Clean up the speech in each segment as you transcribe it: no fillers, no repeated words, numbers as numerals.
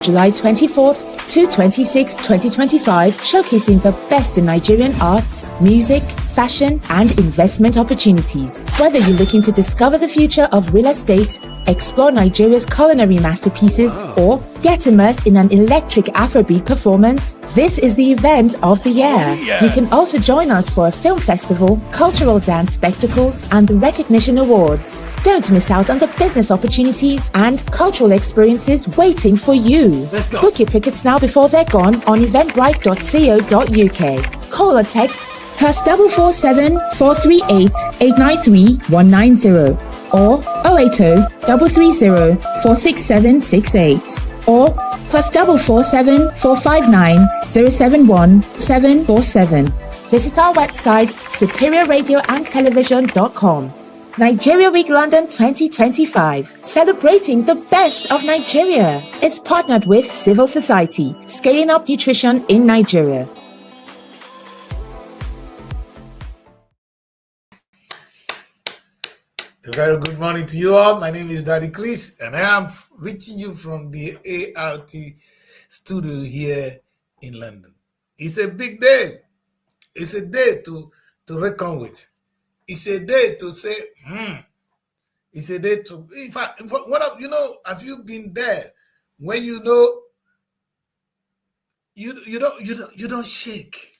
July 24th to 26, 2025, showcasing the best in Nigerian arts, music, fashion, and investment opportunities. Whether you're looking to discover the future of real estate, explore Nigeria's culinary masterpieces, or get immersed in an electric Afrobeat performance, this is the event of the year. You can also join us for a film festival, cultural dance spectacles, and the recognition awards. Don't miss out on the business opportunities and cultural experiences waiting for you. Book your tickets now before they're gone on eventbrite.co.uk. Call or text +447 438 893 190 or 080 330 46768 or +447 459 071 747. Visit our website superiorradioandtelevision.com. Nigeria Week London 2025, celebrating the best of Nigeria, is partnered with Civil Society, scaling up nutrition in Nigeria. A very good morning to you all. My name is Daddy Chris, and I am reaching you from the ART studio here in London. It's a big day. It's a day to reckon with. It's a day to say, It's a day to, in fact, have you been there when you know you don't shake?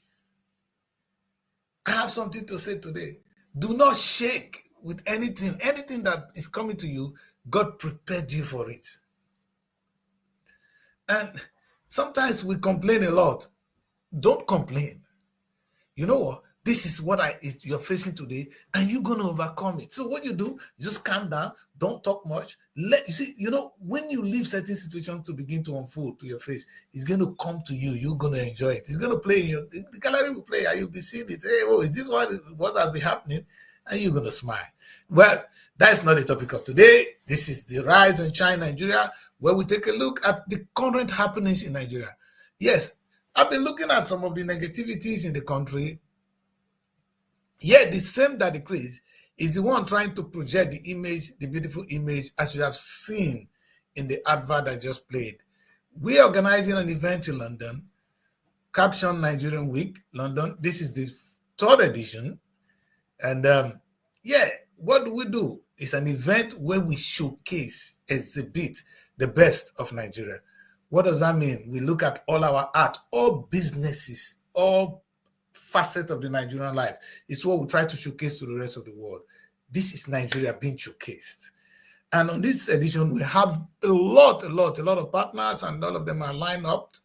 I have something to say today. Do not shake with anything that is coming to you. God prepared you for it. And sometimes we complain a lot. Don't complain. You know what? This is what you're facing today, and you're going to overcome it. So what you do, just calm down. Don't talk much. When you leave certain situations to begin to unfold to your face, it's going to come to you. You're going to enjoy it. It's going to play in the gallery will play, and you'll be seeing it. Hey, is this what has been happening? And you're going to smile. Well, that's not the topic of today. This is the Rise and Shine Nigeria, where we take a look at the current happenings in Nigeria. Yes, I've been looking at some of the negativities in the country. Yet the same Daddy Chris is the one trying to project the image, the beautiful image, as you have seen in the advert I just played. We are organizing an event in London, captioned Nigerian Week London. This is the third edition. And what do we do? It's an event where we showcase, exhibit the best of Nigeria. What does that mean? We look at all our art, all businesses, all facet of the Nigerian life. It's what we try to showcase to the rest of the world. This is Nigeria being showcased. And on this edition, we have a lot of partners, and all of them are lined up.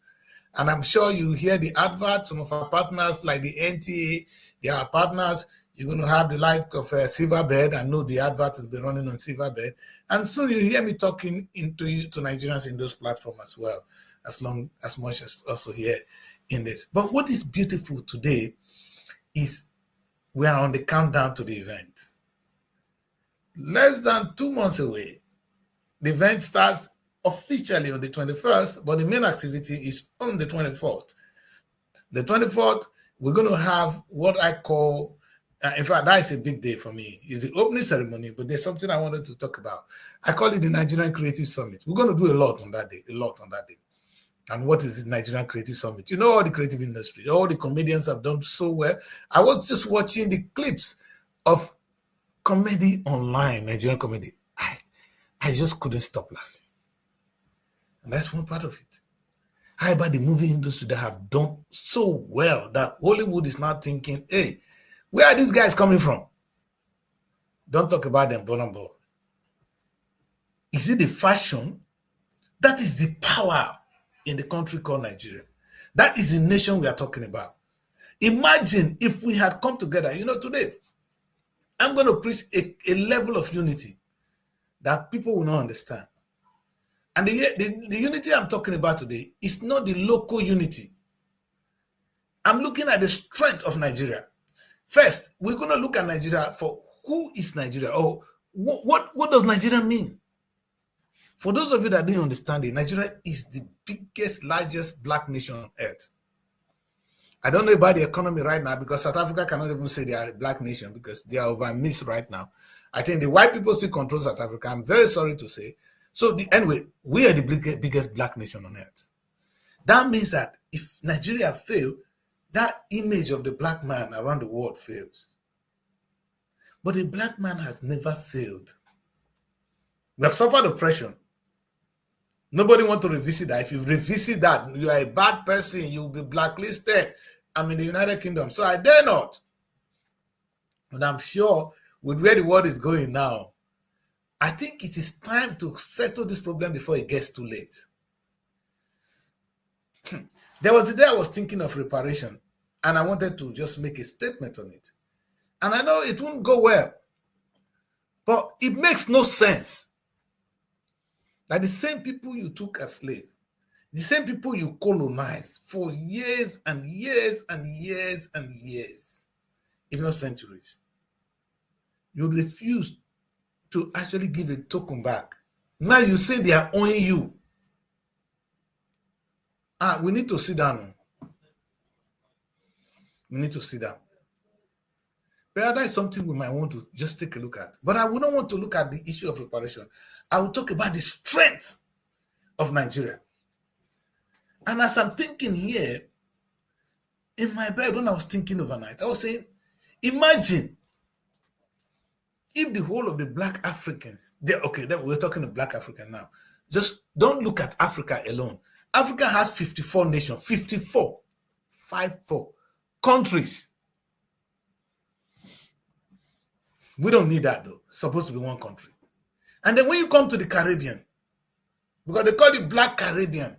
And I'm sure you hear the advert. Some of our partners, like the NTA, they are partners. You're going to have the like of Silverbird. I know the advert has been running on Silverbird. And soon you hear me talking to Nigerians in those platforms as well, as much as also here in this. But what is beautiful today is we are on the countdown to the event. Less than 2 months away. The event starts officially on the 21st, but the main activity is on the 24th. The 24th, we're going to have what I call, in fact, that is a big day for me. It's the opening ceremony, but there's something I wanted to talk about. I call it the Nigerian Creative Summit. We're going to do a lot on that day. And what is the Nigerian Creative Summit? You know, all the creative industry, all the comedians have done so well. I was just watching the clips of comedy online, Nigerian comedy. I just couldn't stop laughing. And that's one part of it. How about the movie industry that have done so well that Hollywood is now thinking, hey, where are these guys coming from? Don't talk about them, Bonambo. Is it the fashion? That is the power in the country called Nigeria. That is the nation we are talking about. Imagine if we had come together. Today, I'm going to preach a level of unity that people will not understand. And the unity I'm talking about today is not the local unity. I'm looking at the strength of Nigeria. First, we're going to look at Nigeria for who is Nigeria, or what does Nigeria mean? For those of you that didn't understand it, Nigeria is the biggest, largest black nation on earth. I don't know about the economy right now, because South Africa cannot even say they are a black nation because they are over missed right now. I think the white people still control South Africa. I'm very sorry to say. So anyway, we are the biggest black nation on earth. That means that if Nigeria fail, that image of the black man around the world fails. But the black man has never failed. We have suffered oppression. Nobody wants to revisit that. If you revisit that, you are a bad person. You'll be blacklisted. I'm in the United Kingdom, so I dare not. And I'm sure with where the world is going now, I think it is time to settle this problem before it gets too late. There was a day I was thinking of reparation, and I wanted to just make a statement on it. And I know it won't go well, but it makes no sense that the same people you took as slaves, the same people you colonized for years and years and years and years, if not centuries, you refuse to actually give a token back. Now you say they are owing you. We need to sit down. We need to sit down. But that is something we might want to just take a look at. But I would not want to look at the issue of reparation. I will talk about the strength of Nigeria. And as I'm thinking here, in my bed when I was thinking overnight, I was saying, imagine if the whole of the black Africans, we're talking of black African now. Just don't look at Africa alone. Africa has 54 nations, 54 countries. We don't need that though. It's supposed to be one country. And then when you come to the Caribbean, because they call it Black Caribbean,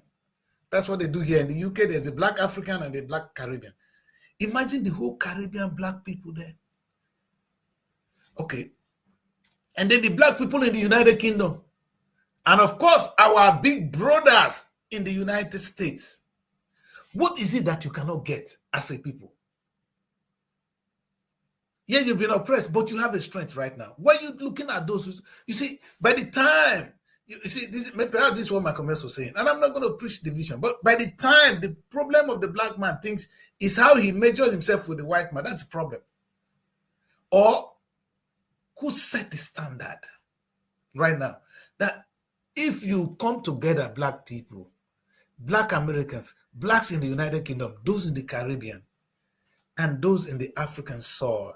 that's what they do here in the UK. There's a Black African and a Black Caribbean. Imagine the whole Caribbean black people there. Okay. And then the black people in the United Kingdom. And of course, our big brothers in the United States. What is it that you cannot get as a people? Yeah, you've been oppressed, but you have a strength right now. Why are you looking at those? You see, by the time, perhaps this is what my comments was saying, and I'm not going to preach division, but by the time the problem of the black man thinks is how he measures himself with the white man, that's the problem. Or who set the standard right now? That if you come together, black people, black Americans, blacks in the United Kingdom, those in the Caribbean, and those in the African soil,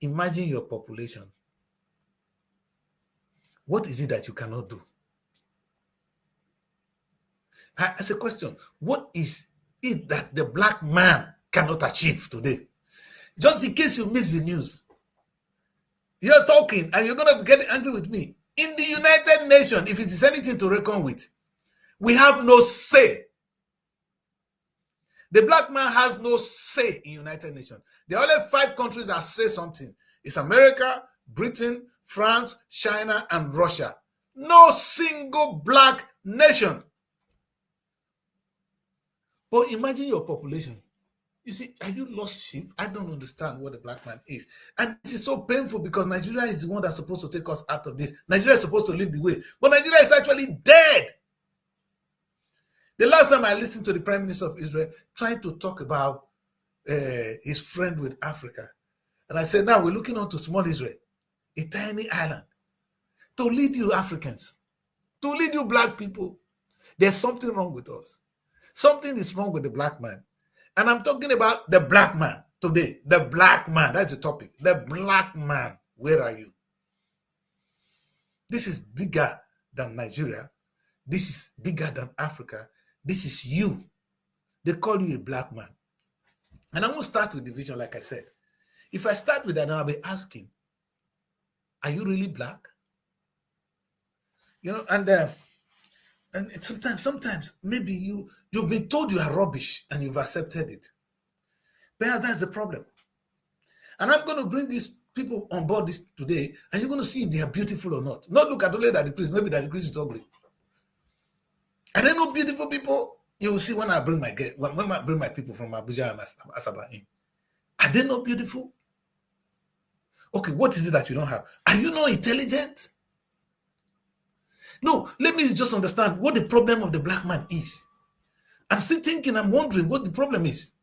imagine your population. What is it that you cannot do? As a question, what is it that the black man cannot achieve today? Just in case you miss the news, you're talking and you're going to get angry with me. In the United Nations, if it is anything to reckon with, we have no say. The black man has no say in United Nations. There are only 5 countries that say something. It's America, Britain, France, China, and Russia. No single black nation. But imagine your population. You see, are you lost sheep? I don't understand what the black man is. And it is so painful because Nigeria is the one that's supposed to take us out of this. Nigeria is supposed to lead the way. But Nigeria is actually dead. The last time I listened to the Prime Minister of Israel trying to talk about his friend with Africa. And I said, now we're looking on to small Israel, a tiny island, to lead you Africans, to lead you black people. There's something wrong with us. Something is wrong with the black man. And I'm talking about the black man today. The black man, that's the topic. The black man, where are you? This is bigger than Nigeria. This is bigger than Africa. This is you. They call you a black man. And I won't start with division, like I said. If I start with that, then I'll be asking, are you really black? You know, and sometimes maybe you've been told you are rubbish and you've accepted it. But that's the problem. And I'm going to bring these people on board this today, and you're going to see if they are beautiful or not. Not look at only that decrease. Maybe that decrease is ugly. Are there no beautiful people? You will see when I bring my people from Abuja and Asaba in. Are they not beautiful? Okay, what is it that you don't have? Are you not intelligent? No, let me just understand what the problem of the black man is. I'm still thinking, I'm wondering what the problem is.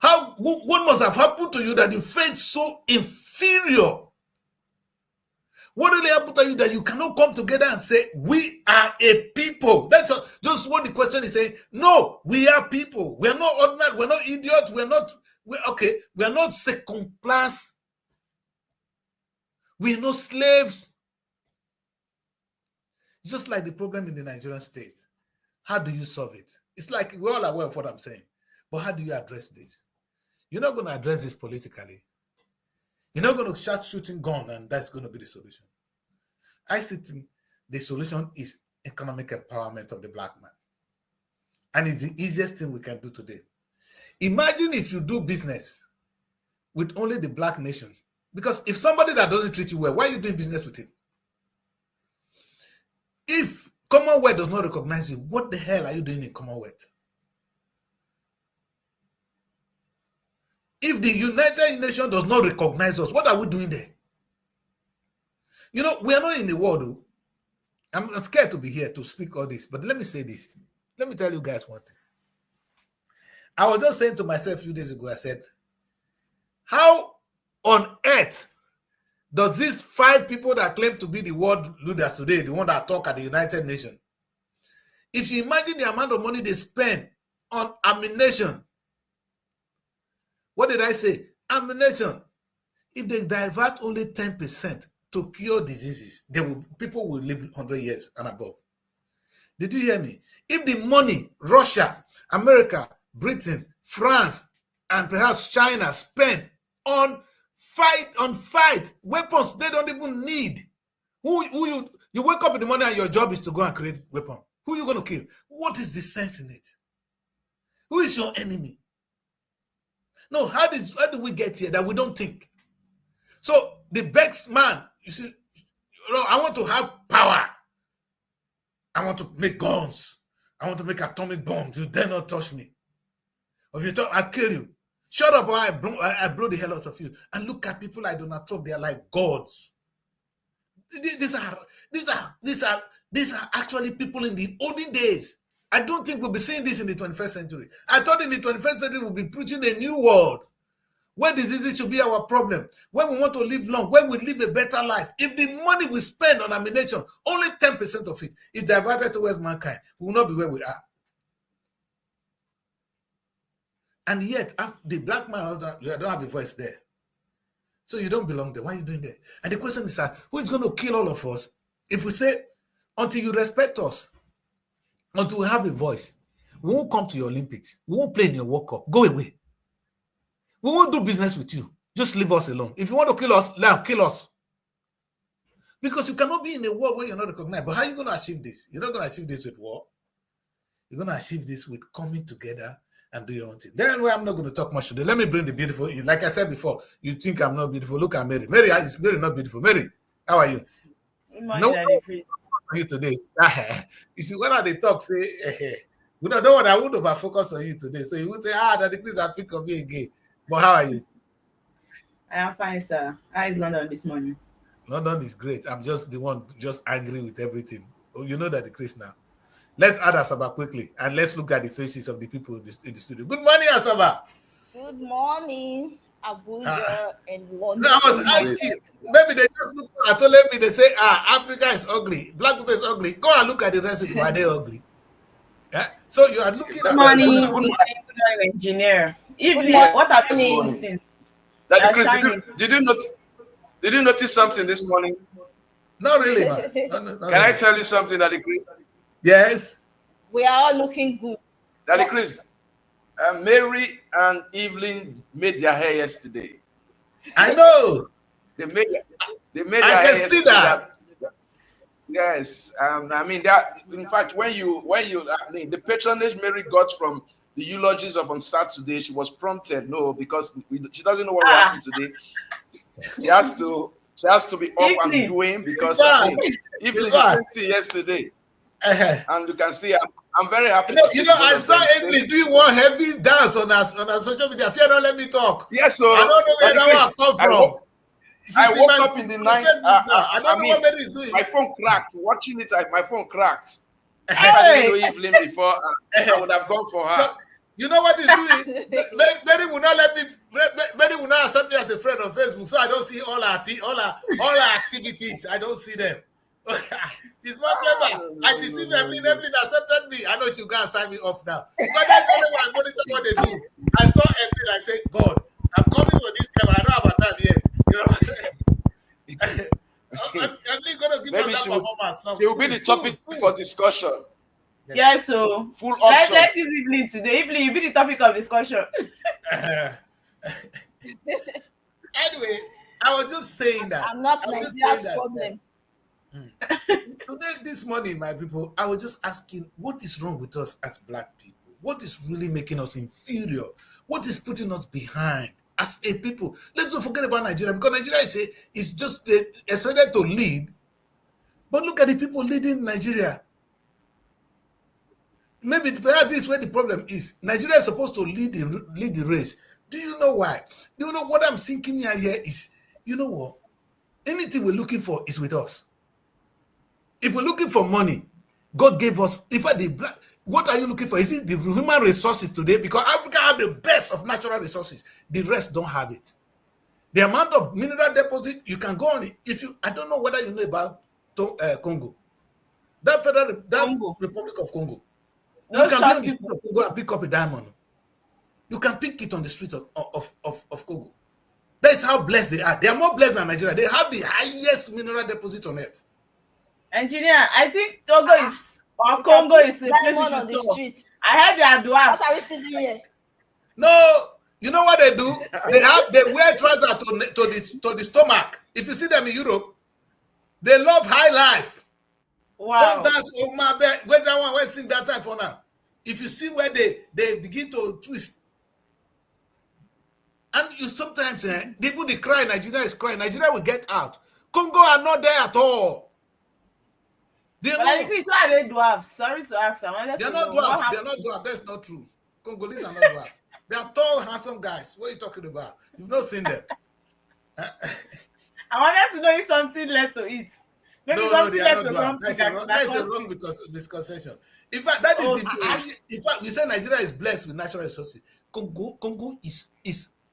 What must have happened to you that you felt so inferior? What really happened to you that you cannot come together and say, we are a people? That's just what the question is saying. No, we are people. We are not ordinary. We're not idiots. We are not second class. We are not slaves. Just like the problem in the Nigerian state. How do you solve it? It's like we're all aware of what I'm saying. But how do you address this? You're not going to address this politically. You're not going to start shooting gun and that's going to be the solution. I think the solution is economic empowerment of the black man. And it's the easiest thing we can do today. Imagine if you do business with only the black nation. Because if somebody that doesn't treat you well, why are you doing business with him? If Commonwealth does not recognize you, what the hell are you doing in Commonwealth? If the United Nations does not recognize us, what are we doing there? You know, we are not in the world, though. I'm scared to be here to speak all this, but let me say this. Let me tell you guys one thing. I was just saying to myself a few days ago, I said, how on earth does these 5 people that claim to be the world leaders today, the one that talk at the United Nations, if you imagine the amount of money they spend on ammunition, what did I say? Ammunition. If they divert only 10% to cure diseases, people will live 100 years and above. Did you hear me? If the money Russia, America, Britain, France, and perhaps China spend on fight weapons they don't even need. You wake up in the morning and your job is to go and create weapon. Who are you going to kill? What is the sense in it? Who is your enemy? No, how do we get here that we don't think? So the best man, you see, I want to have power. I want to make guns. I want to make atomic bombs. You dare not touch me. Or if you talk, I'll kill you. Shut up or I blow the hell out of you. And look at people like Donald Trump. They are like gods. These are actually people in the olden days. I don't think we'll be seeing this in the 21st century. I thought in the 21st century we'll be preaching a new world where diseases should be our problem, where we want to live long, where we live a better life. If the money we spend on ammunition, only 10% of it is diverted towards mankind, we will not be where we are. And yet, the black man, you don't have a voice there. So you don't belong there. Why are you doing there? And the question is, who is going to kill all of us if we say, until you respect us, until we have a voice, we won't come to your Olympics. We won't play in your World Cup. Go away. We won't do business with you. Just leave us alone. If you want to kill us, kill us. Because you cannot be in a world where you're not recognized. But how are you going to achieve this? You're not going to achieve this with war. You're going to achieve this with coming together and do your own thing. Then I'm not going to talk much today. Let me bring the beautiful in. Like I said before, you think I'm not beautiful. Look at Mary. Mary is very not beautiful. Mary, how are you? No, you today. You see, when they talk, say, we don't know what I would over focus on you today. So you would say, Daddy, please, I think of me again. But how are you? I am fine, sir. How is London this morning? London is great. I'm just the one just angry with everything. Oh, you know that the Chris now. Let's add Asaba quickly and let's look at the faces of the people in the studio. Good morning, Asaba. Good morning, Abuja and London. No, I was asking. Maybe they just look at me. They say, Africa is ugly. Black people is ugly. Go and look at the rest of them. Are they ugly? Yeah. So you are looking at morning, engineer. Evening, what are you doing? Daddy Chris, did you notice something this morning? Not really, man. No, Can I tell you something, Daddy Chris? Yes. We are all looking good. Daddy Chris, Mary and Evelyn made their hair yesterday. I know. They made their hair. I can see that. Yes. I mean that. In fact, when you the patronage Mary got from the eulogies of on Saturday, she was prompted. No, because she doesn't know what will happen today. She has to be up and doing because Evelyn was yesterday. And you can see I'm very happy. I saw Emily doing one heavy dance on our social media. Fear don't let me talk. Yes, so I don't know where that one come from. I woke up in the night. I don't know what Mary is doing. My phone cracked. Watching it, my phone cracked. If I didn't know Evelyn before, I would have gone for her. You know what he's doing? Mary will not let me. Mary will not accept me as a friend on Facebook, so I don't see all our activities. I don't see them. It's more clever. I deceived Evelyn. Evelyn accepted me. I know you can't sign me off now. But that's only why I monitor what they do. I saw Evelyn. I said, God, I'm coming for this camera. I don't have a time yet. You know. Evelyn gonna give us that performance. She will be the topic for discussion. Yeah, so full option. Let's use Evelyn today. Evelyn, you be the topic of discussion. Anyway, I was just saying that. I'm not Nigeria's problem. Today, this morning, my people, I was just asking, what is wrong with us as Black people? What is really making us inferior? What is putting us behind as a people? Let's not forget about Nigeria, because Nigeria is just expected to lead. But look at the people leading Nigeria. Maybe that is where the problem is. Nigeria is supposed to lead the race. Do you know why? Do you know what I'm thinking here is, you know what? Anything we're looking for is with us. If we're looking for money, God gave us, what are you looking for? Is it the human resources today? Because Africa have the best of natural resources. The rest don't have it. The amount of mineral deposit, you can go on it. I don't know whether you know about Congo. Republic of Congo. You can be on the street of Congo and pick up a diamond. You can pick it on the street of Congo. That's how blessed they are. They are more blessed than Nigeria. They have the highest mineral deposit on earth. Engineer, I think Congo is the place on the street. I heard they are dwarfs. What are we still doing here? No, you know what they do? They wear trousers to the stomach. If you see them in Europe, they love high life. Wow. Come down to my bed. Where's that one? Where's sing that time for now? If you see where they begin to twist, and you sometimes even the cry, Nigeria is crying. Nigeria will get out. Congo are not there at all. But I think why are they dwarfs? Sorry to ask. They're not dwarfs. They're not dwarfs. That's not true. Congolese are not dwarfs. They are tall, handsome guys. What are you talking about? You've not seen them. I wanted to know if something led to it. Maybe no, they are not dwarfs. That is a wrong misconception. In fact, that is in fact we say Nigeria is blessed with natural resources. Congo is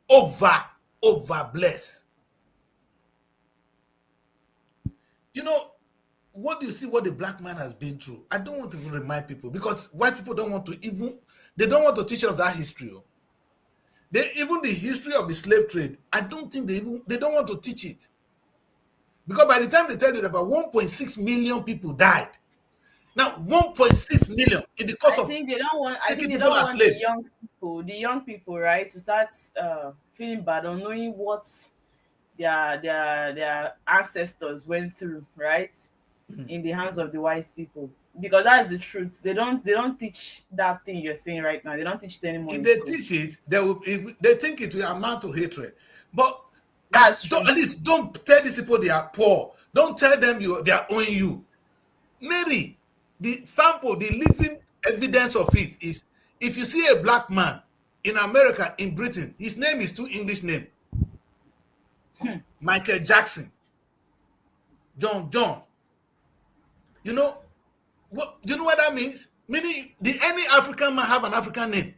over blessed. You know, what do you see what the black man has been through? I don't want to remind people, because white people don't want to teach us that history. Even the history of the slave trade, I don't think they don't want to teach it. Because by the time they tell you about 1.6 million people died. Now 1.6 million in the course of they don't want the young people, right, to start feeling bad on knowing what their ancestors went through, right? In the hands of the white people, because that's the truth. They don't teach that thing you're saying right now. They don't teach it anymore. If they teach it, they think it will amount to hatred. But that's true. At least don't tell these people they are poor. Don't tell them they are owing you. Mary, the living evidence of it is, if you see a black man in America, in Britain, his name is 2 English names. Michael Jackson, John. You know what that means? Meaning, any African man have an African name.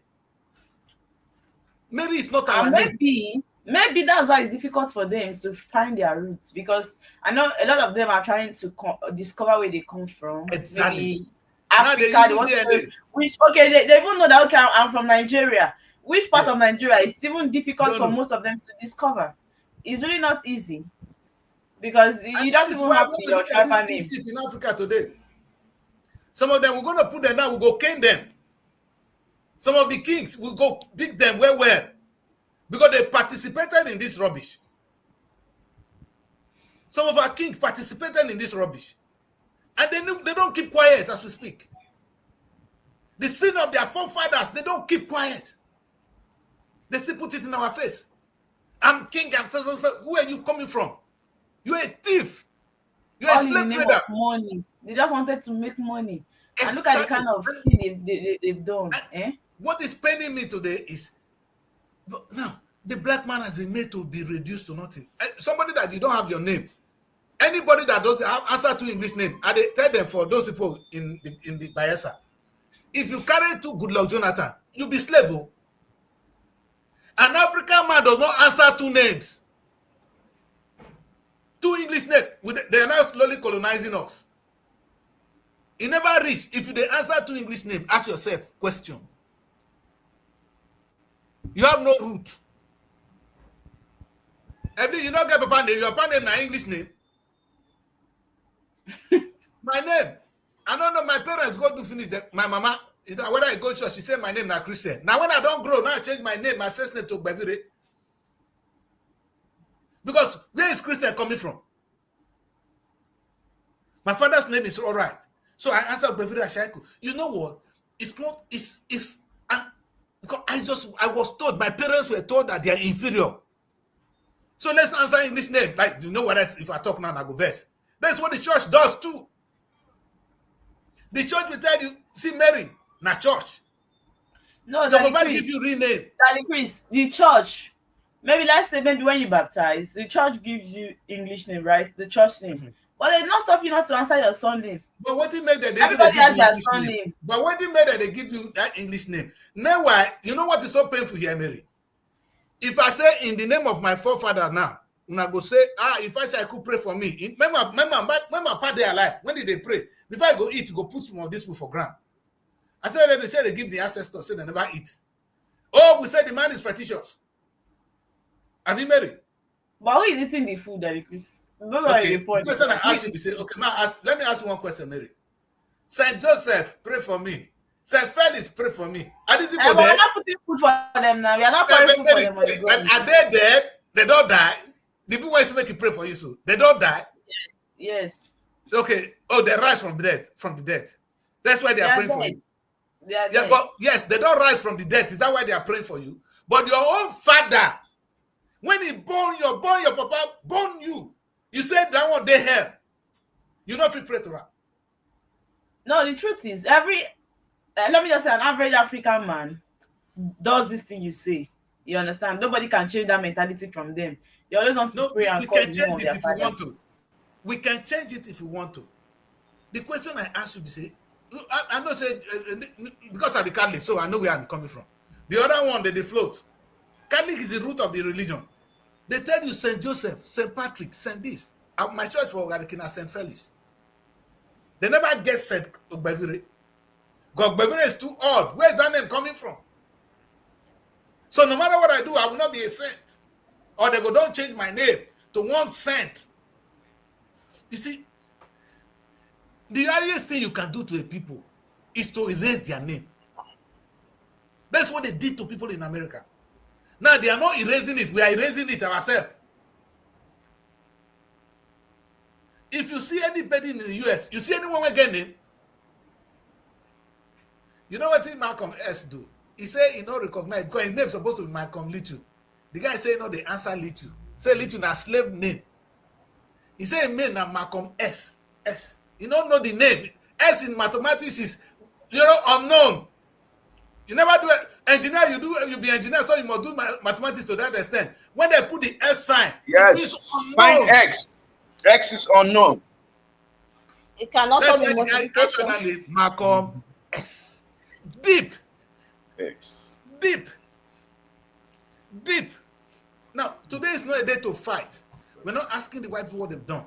Maybe it's not our name. Maybe that's why it's difficult for them to find their roots, because I know a lot of them are trying to discover where they come from. Exactly. Maybe Africa, they even know that, okay, I'm from Nigeria. Which part of Nigeria is even difficult for most of them to discover. It's really not easy, because you don't even have your tribal name. In Africa today, some of them we're going to put them down. We'll go cane them. Some of the kings will go pick them well, because they participated in this rubbish. Some of our kings participated in this rubbish, and they don't keep quiet as we speak. The sin of their forefathers, they don't keep quiet. They still put it in our face. I'm king, and so. Who are you coming from? You're a thief. You're a slave trader. Money. They just wanted to make money. Exactly. And look at the kind of thing they've done. What is paining me today is, now the black man has been made to be reduced to nothing. Somebody that you don't have your name, anybody that doesn't answer to English name, I tell them, for those people in the Bayelsa, If you carry two Goodluck Jonathan, you'll be slave. Oh. An African man does not answer two names. Two English names. They are now slowly colonizing us. It never reach. If you answer two English names, ask yourself question. You have no root. Every you don't get papa name. Your papa name na English name. My name. I don't know. My parents go to finish. My mama, whether I go to church, she say my name na Christian. Now when I don't grow, now I change my name. My first name to Ogbevire. Because where is Christian coming from? My father's name is all right. So I answer Ogbevire Ashaiku. You know what? It's not. It's because I was told. My parents were told that they are inferior. So let's answer in this name. Like, you know what? If I talk now, I go verse. That's what the church does too. The church will tell you, see Mary, na church. No, the Papa give you rename. Daddy Chris, the church. Maybe let's say maybe when you baptize, the church gives you English name, right? The church name. Mm-hmm. But they not stop you not to answer your son name. But what it made that they everybody has their son name. But what it made that they give you that English name? Now why? You know what is so painful here, Mary? If I say in the name of my forefather now, when I go say, if I say I could pray for me, when my father they alive, when did they pray? Before I go eat, go put some of this food for ground. I said they say they give the ancestors, say they never eat. Oh, we said the man is fictitious. Have you married? But who is eating the food, Daddy Chris? Okay. The question I ask you, say, okay, let me ask you one question, Mary. Saint Joseph, pray for me. Saint Felix, pray for me. Are these people dead? We're not putting food for them now. We are not pouring food for them. Are they dead? They don't die. The people want to make you pray for you, so they don't die. Yes. Okay. Oh, they rise from the dead. From the dead. That's why they are praying for you. Yeah, but yes, they don't rise from the dead. Is that why they are praying for you? But your own father, when he born your papa, born you, you said that one day here. You know if you pray to her. No, the truth is, let me just say, an average African man does this thing you say. You understand? Nobody can change that mentality from them. They always want to pray and call the name of their father. We can change it if we want to. We can change it if we want to. The question I ask you, say, I'm not saying because I'm the Catholic, so I know where I'm coming from. The other one, they float. Catholic is the root of the religion. They tell you Saint Joseph, Saint Patrick, Saint this. My church for Ogarikina, Saint Felix. They never get Saint Ogbevire. Ogbevire is too odd. Where is that name coming from? So no matter what I do, I will not be a saint. Or they go, don't change my name to one saint. You see, the earliest thing you can do to a people is to erase their name. That's what they did to people in America. Now they are not erasing it. We are erasing it ourselves. If you see anybody in the US, you see anyone again name? You know what Malcolm S do? He say he not recognize because his name is supposed to be Malcolm Little. The guy say no, they answer Little. Say Little na slave name. He say his name na Malcolm S. S. You don't know the name. S in mathematics is unknown. You never do it. Engineer, you be engineer, so you must do mathematics to that extent. When they put the S sign, yes, find X. X is unknown. It cannot be multiplication. Malcolm S. Deep. X. Deep. Now, today is not a day to fight. We're not asking the white people what they've done.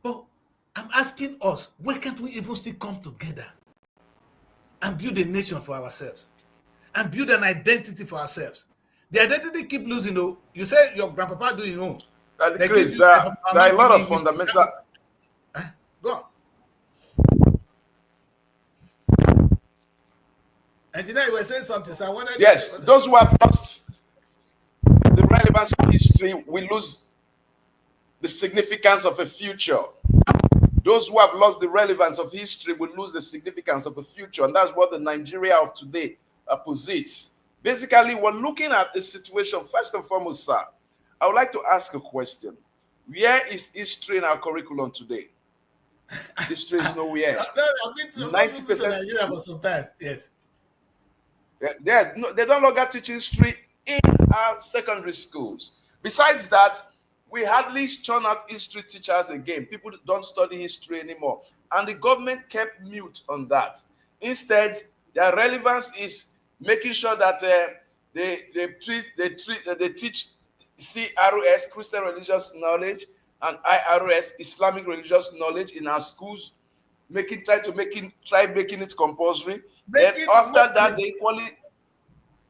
But I'm asking us, why can't we even still come together and build a nation for ourselves and build an identity for ourselves? The identity keep losing, though. You say your grandpapa do his own. Chris, there are a lot of fundamental. Go on. Engineer, you were saying something, sir. Yes, those who have lost the relevance of history will lose the significance of a future. Those who have lost the relevance of history will lose the significance of a future. And that's what the Nigeria of today posits. Basically, we're looking at a situation, first and foremost, sir. I would like to ask a question. Where is history in our curriculum today? History is nowhere. I've been to 90% Nigeria for some time. Yes. They don't longer teach history in our secondary schools. Besides that, we hardly churn out history teachers again. People don't study history anymore. And the government kept mute on that. Instead, their relevance is making sure that they teach CRS, Christian Religious Knowledge, and IRS, Islamic Religious Knowledge, in our schools, try making it compulsory. Then after that, they equally,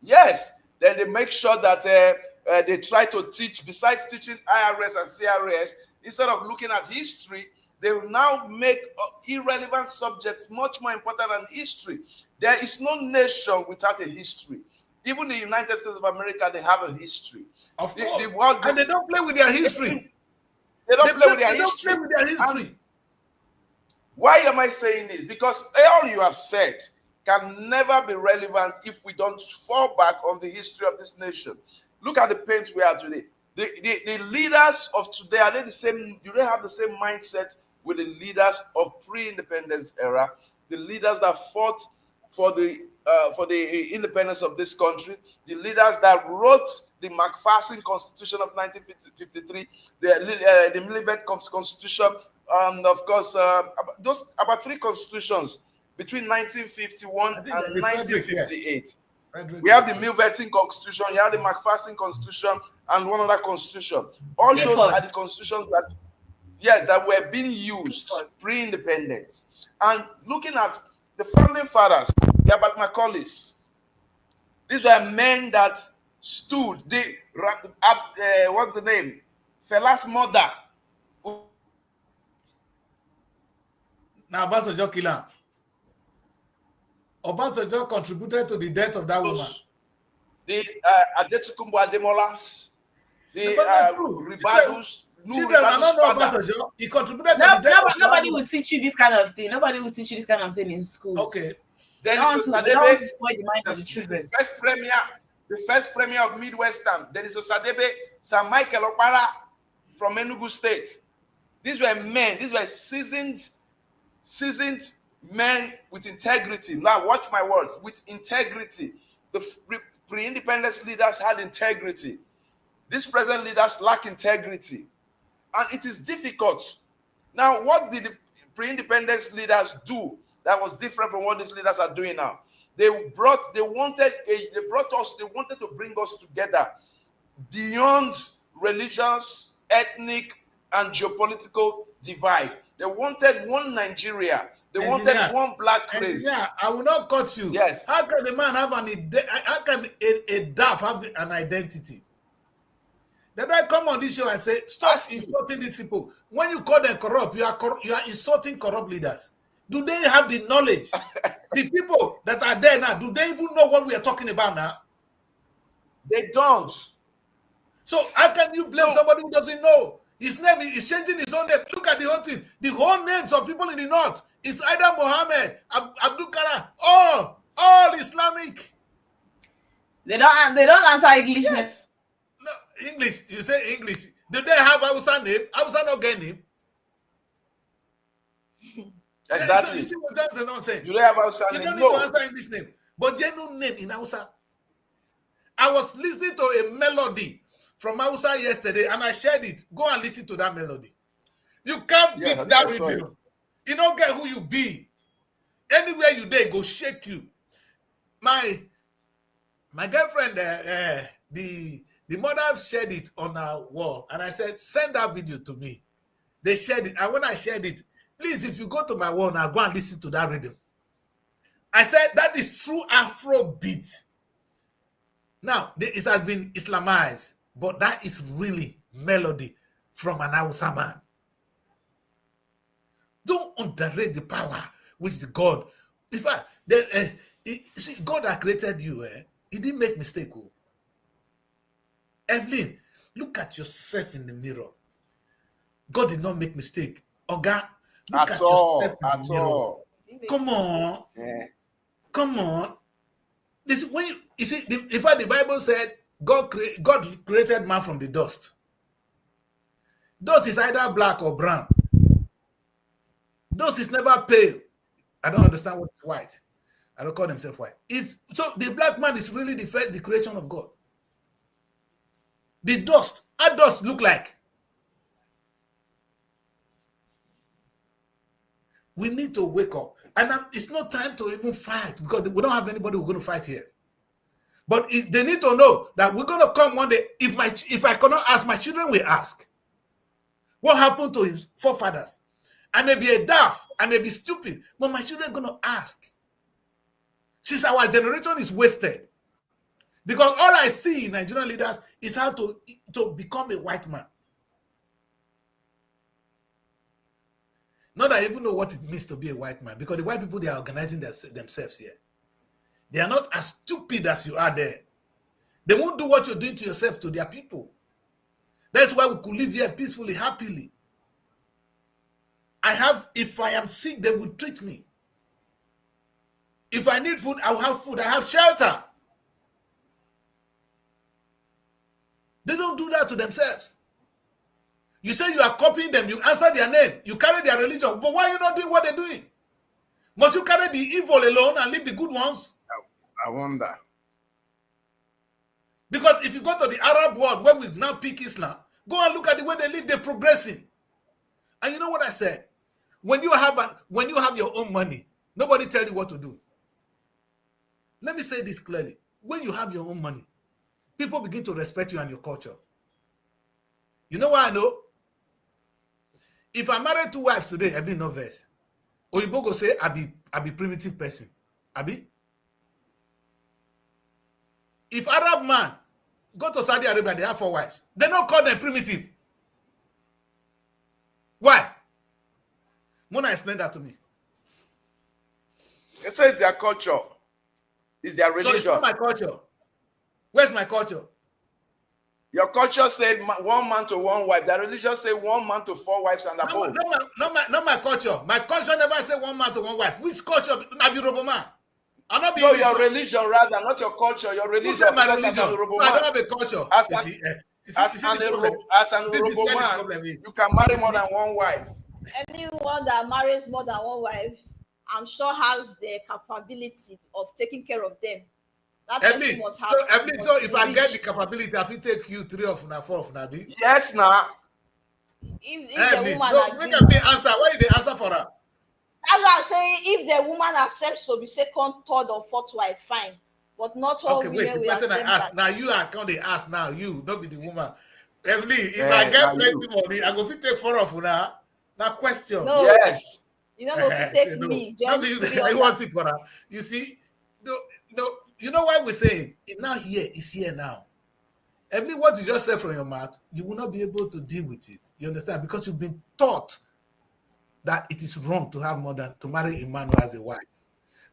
yes, then they make sure that they try to teach, besides teaching IRS and CRS, instead of looking at history, they will now make irrelevant subjects much more important than history. There is no nation without a history. Even the United States of America, they have a history. Of course. And they don't play with their history. They don't play with their history. Why am I saying this? Because all you have said can never be relevant if we don't fall back on the history of this nation. Look at the pains we are today. The leaders of today, are they the same? Do they have the same mindset with the leaders of pre-independence era? The leaders that fought for the independence of this country, the leaders that wrote the Macpherson Constitution of 1953, the Miliband Constitution, and of course, those about 3 constitutions between 1951 and 1958. We have the Milverton Constitution, you have the Macpherson Constitution, and one other constitution. All those are the constitutions that, yes, that were being used pre-independence. And looking at the founding fathers, Herbert Macaulays, these were men that stood. What's the name? Fela's mother. Now, Obasanjo killed him. Obasanjo contributed to the death of that woman. The Adetukumbo Ademolas, the Ribadus. Children are not Obasanjo. He contributed to the death. Nobody will teach you this kind of thing. Nobody will teach you this kind of thing in school. Okay. Then Osadebe, the mind of the children. The first premier of Midwestern. Then is Osadebe, Sir Michael Okpara from Enugu State. These were men. These were seasoned men with integrity. Now, watch my words. With integrity. The pre-independence leaders had integrity. These present leaders lack integrity. And it is difficult. Now, what did the pre-independence leaders do that was different from what these leaders are doing now? They wanted to bring us together beyond religious, ethnic, and geopolitical divide. They wanted one Nigeria. They wanted one black race. Yeah, I will not cut you. Yes. How can a man have how can a DAF have an identity? Then I come on this show and say, stop insulting these people. When you call them corrupt, you are insulting corrupt leaders. Do they have the knowledge? The people that are there now, do they even know what we are talking about now? They don't. So how can you blame somebody who doesn't know? His name is changing his own name. Look at the whole thing. The whole names of people in the north is either Mohammed, Abdul Karam, all Islamic. They don't answer English. Yes. No, English. You say English. Do they have Hausa name? Hausa not get name. Exactly. You see what I'm saying? Do they have Hausa name? You don't need to answer English name. But they no name in Hausa. I was listening to a melody from Hausa yesterday and I shared it. Go and listen to that melody. You can't beat that rhythm. You don't get who you be. Anywhere you there, go shake you. My girlfriend, the mother shared it on our wall, and I said, send that video to me. They shared it, and when I shared it, please, if you go to my wall now, go and listen to that rhythm. I said, that is true Afro beat. Now, it has been Islamized, but that is really melody from an Hausa man. Don't underrate the power which the God. In fact, see, God that created you, he didn't make mistake. Evelyn, look at yourself in the mirror. God did not make mistake. Oga, look at yourself in the mirror. Come on. Yeah. Come on. This when you see, in fact, the Bible said God created man from the dust. Dust is either black or brown. Dust is never pale. I don't understand what is white. I don't call himself white. So the black man is really the creation of God. The dust, how dust look like? We need to wake up. And it's not time to even fight because we don't have anybody we're going to fight here. But they need to know that we're going to come one day. If I cannot ask, my children will ask. What happened to his forefathers? I may be a daft, I may be stupid, but my children are going to ask. Since our generation is wasted. Because all I see in Nigerian leaders is how to become a white man. Not that I even know what it means to be a white man, because the white people, they are organizing themselves here. They are not as stupid as you are there. They won't do what you're doing to yourself to their people. That's why we could live here peacefully, happily. If I am sick, they will treat me. If I need food, I'll have food. I have shelter. They don't do that to themselves. You say you are copying them, you answer their name, you carry their religion, but why are you not doing what they're doing? Must you carry the evil alone and leave the good ones? I wonder. Because if you go to the Arab world where we now pick Islam, go and look at the way they live, they're progressing. And you know what I said? When you have your own money, nobody tell you what to do. Let me say this clearly. When you have your own money, people begin to respect you and your culture. You know why I know? If I marry 2 wives today, I be no verse. Oyibo go say I be primitive person. Abi? If Arab man go to Saudi Arabia, they have 4 wives. They don't call them primitive. Why? Mona explain that to me. They say it's their culture. It's their religion. So it's not my culture. Where's my culture? Your culture said 1 man to 1 wife. The religion said 1 man to 4 wives and above. Not my culture. My culture never said 1 man to 1 wife. Which culture? Nabi Roboman. I'm not being. No, your religion rather, not your culture. Your religion. Who said my religion? No, I don't have a culture. As an Yoruba man, you can marry more than 1 wife. Anyone that marries more than 1 wife, I'm sure has the capability of taking care of them. That person must have. So if I get the capability, I will take you 3 of na 4 of Nabi. Yes, now. If the woman make me answer. Why you answer for her? That's what I'm saying. If the woman accepts to be 2nd, 3rd, or 4th wife, fine. But not all women will accept that. Ask. Now you are going to ask now. You, don't be the woman. Emily, if I get plenty money, I go to take 4 of una. Now question. No. Yes. You know, go to take me. I want it for her. You see? No. You know why we're saying it's not here, it's here now. Emily, what you just said from your mouth, you will not be able to deal with it. You understand? Because you've been taught that it is wrong to have more than to marry a man who has a wife.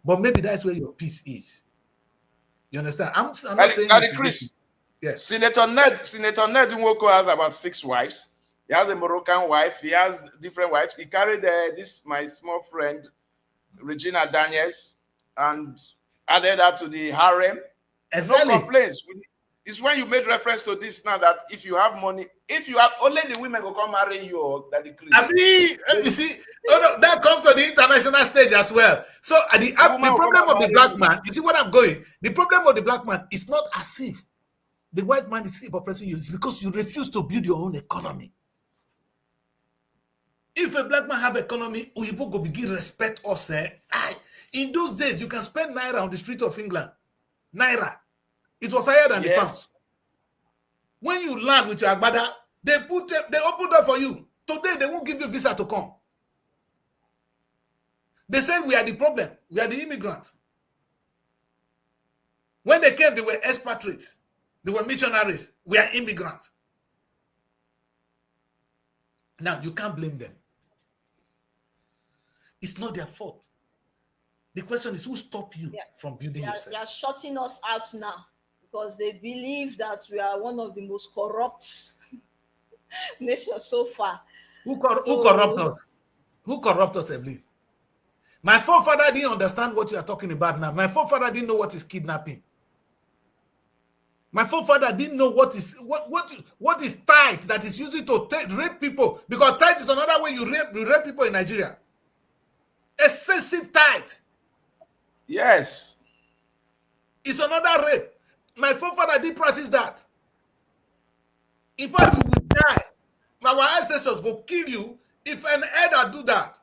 But maybe that's where your peace is. You understand? I'm not saying Chris. Yes. Senator Ned Nwoko has about 6 wives. He has a Moroccan wife. He has different wives. He carried my small friend, Regina Daniels, and added that to the harem. Exactly. No complaints. It's when you made reference to this now that if you have money, if you have only the women will come marry you or that the you see, that comes to the international stage as well. So the problem of the black man, you see what I'm going? The problem of the black man is not as if the white man is oppressing you. It's because you refuse to build your own economy. If a black man have economy, Oyibo go begin respect us. In those days, you can spend naira on the street of England. Naira. It was higher than the pounds. When you land with your agbada, they open door for you. Today, they won't give you visa to come. They said we are the problem. We are the immigrants. When they came, they were expatriates. They were missionaries. We are immigrants. Now, you can't blame them. It's not their fault. The question is, who stopped you from building yourself? They are shutting us out now because they believe that we are one of the most corrupt nations so far. Who corrupt us? Who corrupt us, Evelyn? My forefather didn't understand what you are talking about now. My forefather didn't know what is kidnapping. My forefather didn't know what is tithe that is used to rape people, because tithe is another way you rape people in Nigeria. Excessive tithe. Yes. It's another rape. My forefather did practice that. In fact, you will die. Our ancestors will kill you if an elder do that.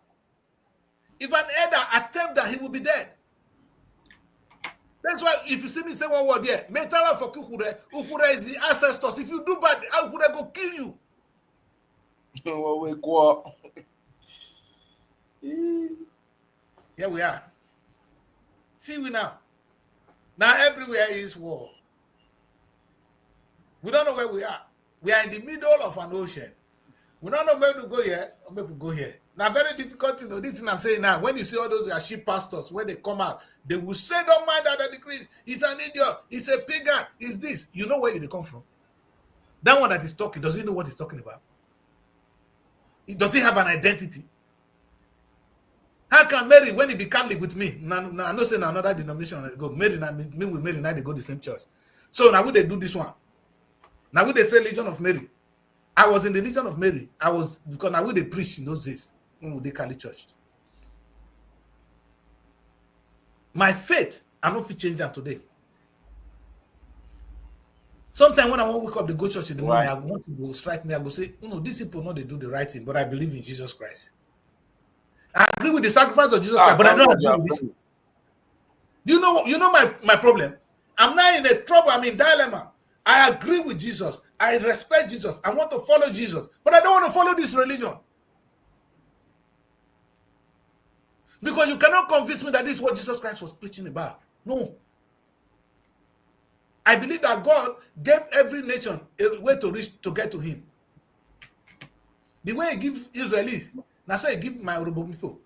If an elder attempt that, he will be dead. That's why if you see me say one word here, Metala for Ukure is the ancestors. If you do bad, Ukure go kill you. Here we are. See we now. Now everywhere is war. We don't know where we are. We are in the middle of an ocean. We don't know where to go here or where to go here. Now, very difficult to know. This thing I'm saying now, when you see all those sheep pastors, when they come out, they will say, don't mind that decrease. It's an idiot. It's a pagan. It's this. You know where they come from. That one that is talking, does he know what he's talking about? Does he have an identity? How can Mary, when he be Catholic with me, now I'm not saying another denomination, go Mary, me with Mary, now they go the same church. So now would they do this one? Now would they say Legion of Mary? I was in the Legion of Mary. Because now would they preach in those days when would they Catholic church? My faith, I don't feel change that today. Sometimes when I want to wake up, they go church in the morning, I want to go strike me, I go say, these people know they do the right thing, but I believe in Jesus Christ. I agree with the sacrifice of Jesus Christ, but I don't agree with this. Do you know my problem? I'm not in a trouble, I'm in dilemma. I agree with Jesus. I respect Jesus. I want to follow Jesus, but I don't want to follow this religion. Because you cannot convince me that this is what Jesus Christ was preaching about. No. I believe that God gave every nation a way to reach to get to him. The way he gives Israelis, that's why he gives my Yoruba people.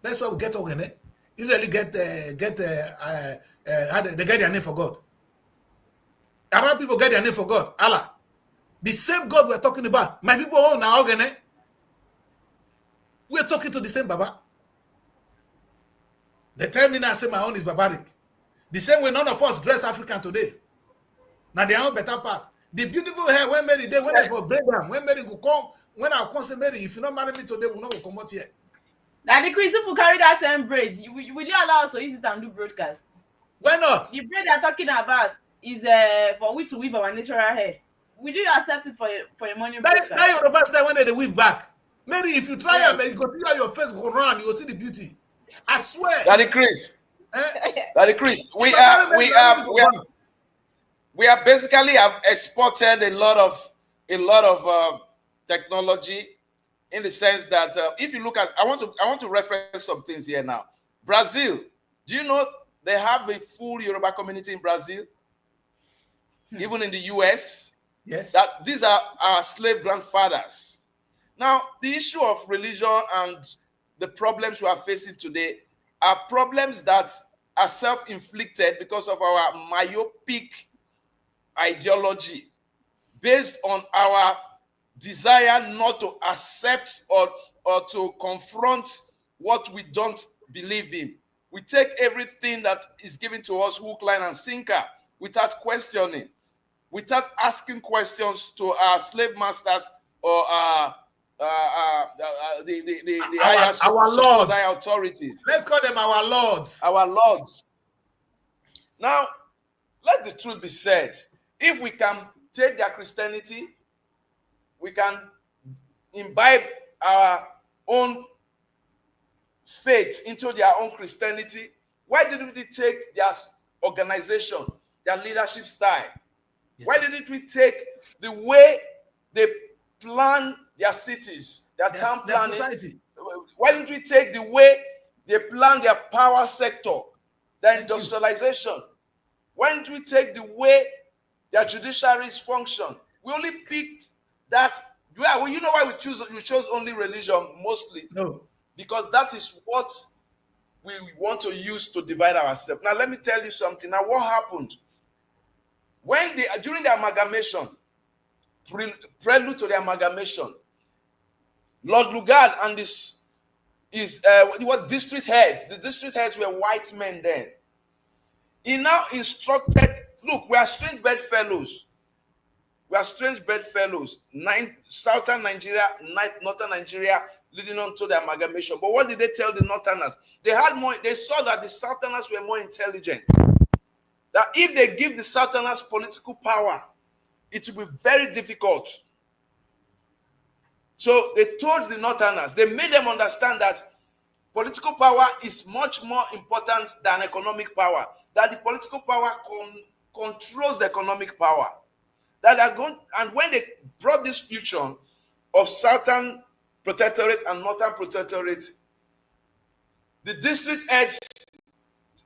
That's why we get organized. Israeli they get their name for God. Arab people get their name for God, Allah. The same God we're talking about. My people own now organized. We're talking to the same Baba. They tell me now, I say my own is barbaric. The same way none of us dress African today. Now they own better pass. The beautiful hair when Mary did, when I go break down, when Mary will come, when I'll come say Mary, if you not marry me today, we'll not come out here. Now the Christian will carry that same braid. Will you allow us to use it and do broadcast? Why not? The braid they're talking about is for we to weave our natural hair. Will you accept it for your money broadcast? Now you're about to when they weave back. Mary, if you try you go see how your face go round, you will see the beauty. I swear. Daddy Chris. Daddy Chris, we are basically have exported a lot of technology, in the sense that if you look at, I want to reference some things here now. Brazil, do you know they have a full Yoruba community in Brazil? Even in the US? Yes. That these are our slave grandfathers. Now, the issue of religion and the problems we are facing today are problems that are self-inflicted because of our myopic ideology, based on our desire not to accept or to confront what we don't believe in. We take everything that is given to us hook, line, and sinker without questioning, without asking questions to our slave masters or the higher authorities. Let's call them our lords. Our lords. Now, let the truth be said. If we can take their Christianity, we can imbibe our own faith into their own Christianity. Why didn't we take their organization, their leadership style? Yes. Why didn't we take the way they plan their cities, their town planning? Society. Why didn't we take the way they plan their power sector, their industrialization? Why didn't we take the way their judiciaries function? We only picked that. Well, you know why we chose only religion mostly? No. Because that is what we want to use to divide ourselves. Now, let me tell you something. Now, what happened? When during the amalgamation, prelude to the amalgamation, Lord Lugard and what district heads? The district heads were white men then. He now instructed, look, we are strange bedfellows. We are strange bedfellows. Southern Nigeria, Northern Nigeria, leading on to the amalgamation. But what did they tell the Northerners? They saw that the Southerners were more intelligent. That if they give the Southerners political power, it will be very difficult. So they told the Northerners, they made them understand that political power is much more important than economic power. That the political power controls the economic power. That are going, and when they brought this fusion of Southern Protectorate and Northern Protectorate, the district heads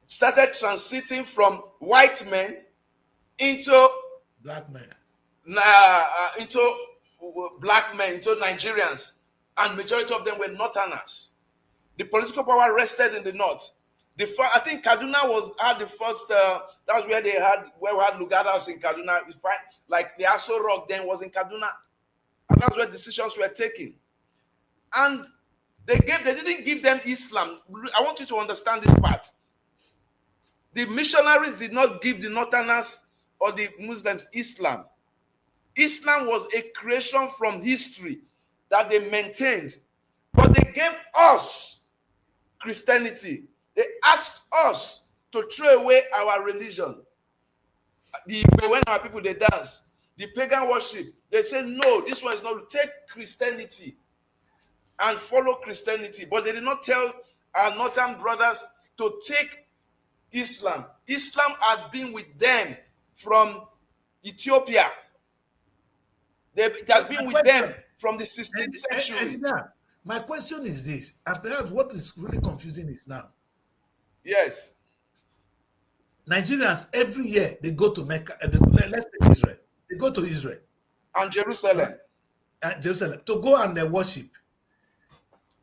started transiting from white men into black men, into Nigerians, and majority of them were Northerners. The political power rested in the north. I think Kaduna had the first. That's where we had Lugard House in Kaduna. Like the Aso Rock then was in Kaduna, and that's where decisions were taken. And they didn't give them Islam. I want you to understand this part. The missionaries did not give the Northerners or the Muslims Islam. Islam was a creation from history that they maintained, but they gave us Christianity. They asked us to throw away our religion. When our people they dance, the pagan worship, they say no, this one is not. Take Christianity and follow Christianity. But they did not tell our northern brothers to take Islam. Islam had been with them from Ethiopia. It has been with them from the 16th century. My question is this, and perhaps what is really confusing is now. Yes. Nigerians, every year, they go to Mecca, let's take Israel. They go to Israel. And Jerusalem. To go and worship.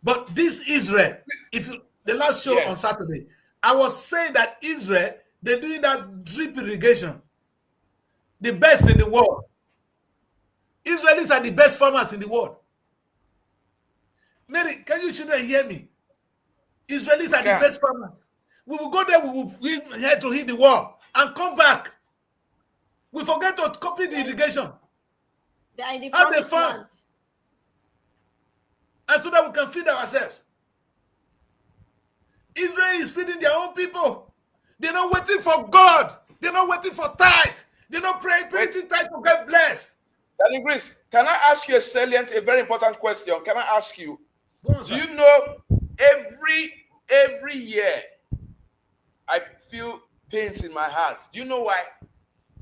But this Israel, the last show on Saturday, I was saying that Israel, they're doing that drip irrigation. The best in the world. Israelis are the best farmers in the world. Mary, can you children hear me? Israelis are the best farmers. We will go there, we will head to hit the wall and come back. We forget to copy the irrigation. They are in the promised land. And so that we can feed ourselves. Israel is feeding their own people. They're not waiting for God. They're not waiting for tithe. They're not praying tithe to get blessed. Daddy Grace, can I ask you a very important question? Can I ask you? Do you know every year I feel pains in my heart? Do you know why?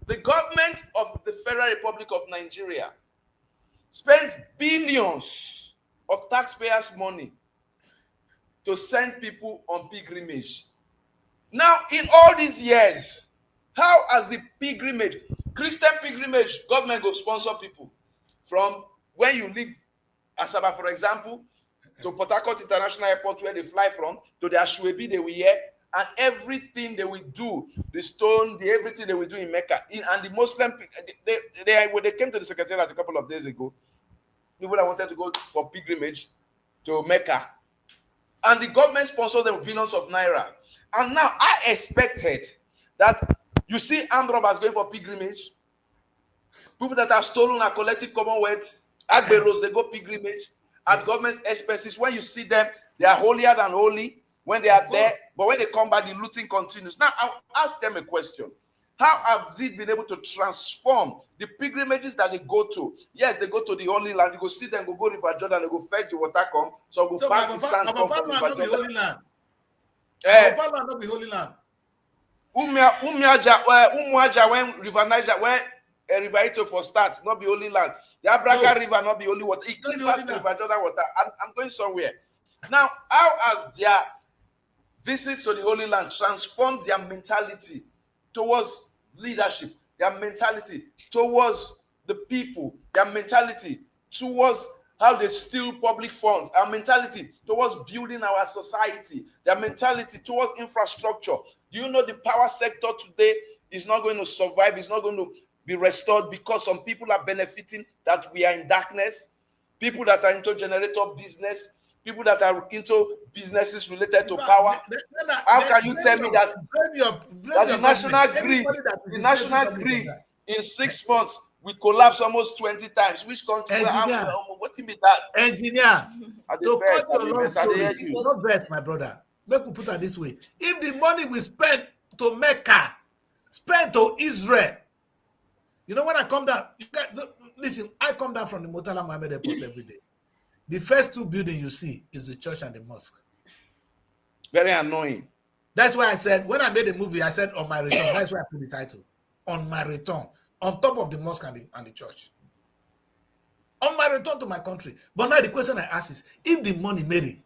The government of the Federal Republic of Nigeria spends billions of taxpayers' money to send people on pilgrimage. Now, in all these years, how has the pilgrimage, Christian pilgrimage, government go sponsor people from when you leave Asaba, for example, to Port Harcourt International Airport where they fly from, to the Ashwebi they will hear, and everything they will do, the stone, everything they will do in Mecca. And the Muslim, when they came to the secretariat a couple of days ago, people that wanted to go for pilgrimage to Mecca, and the government sponsored them with billions of naira. And now I expected that you see armed robbers going for pilgrimage, people that have stolen our collective commonwealth, Agberos, they go pilgrimage at government's expenses. When you see them, they are holier than holy when they are there, but when they come back, the looting continues. Now, I'll ask them a question. How have they been able to transform the pilgrimages that they go to? Yes, they go to the Holy Land. You go see them, go River Jordan, they go fetch the water come. So go back the sand come from River Jordan. Holy Land. Not the Holy Land. Umuaja when River Niger, when River Ito for start, not be Holy Land. The Abraka River, not be holy water. It clean past the River Jordan water. I'm going somewhere. Now, how has their visit to the Holy Land transformed their mentality towards leadership, their mentality towards the people, their mentality towards how they steal public funds, our mentality towards building our society, their mentality towards infrastructure? Do you know the power sector today is not going to survive, is not going to be restored because some people are benefiting that we are in darkness, people that are into generator business, people that are into businesses related to power? How can you tell me that the national grid in 6 months we collapse almost 20 times? Which country? What do you mean that? Engineer, to cut your long story, not best, my brother. Make we put it this way: if the money we spend to Mecca, spend to Israel, you know when I come down, listen, I come down from the Murtala Mohammed Airport every day. The first two buildings you see is the church and the mosque. Very annoying. That's why I said, when I made the movie, I said, On My Return. That's why I put the title. On My Return. On top of the mosque and the church. On my return to my country. But now the question I ask is, if the money made it,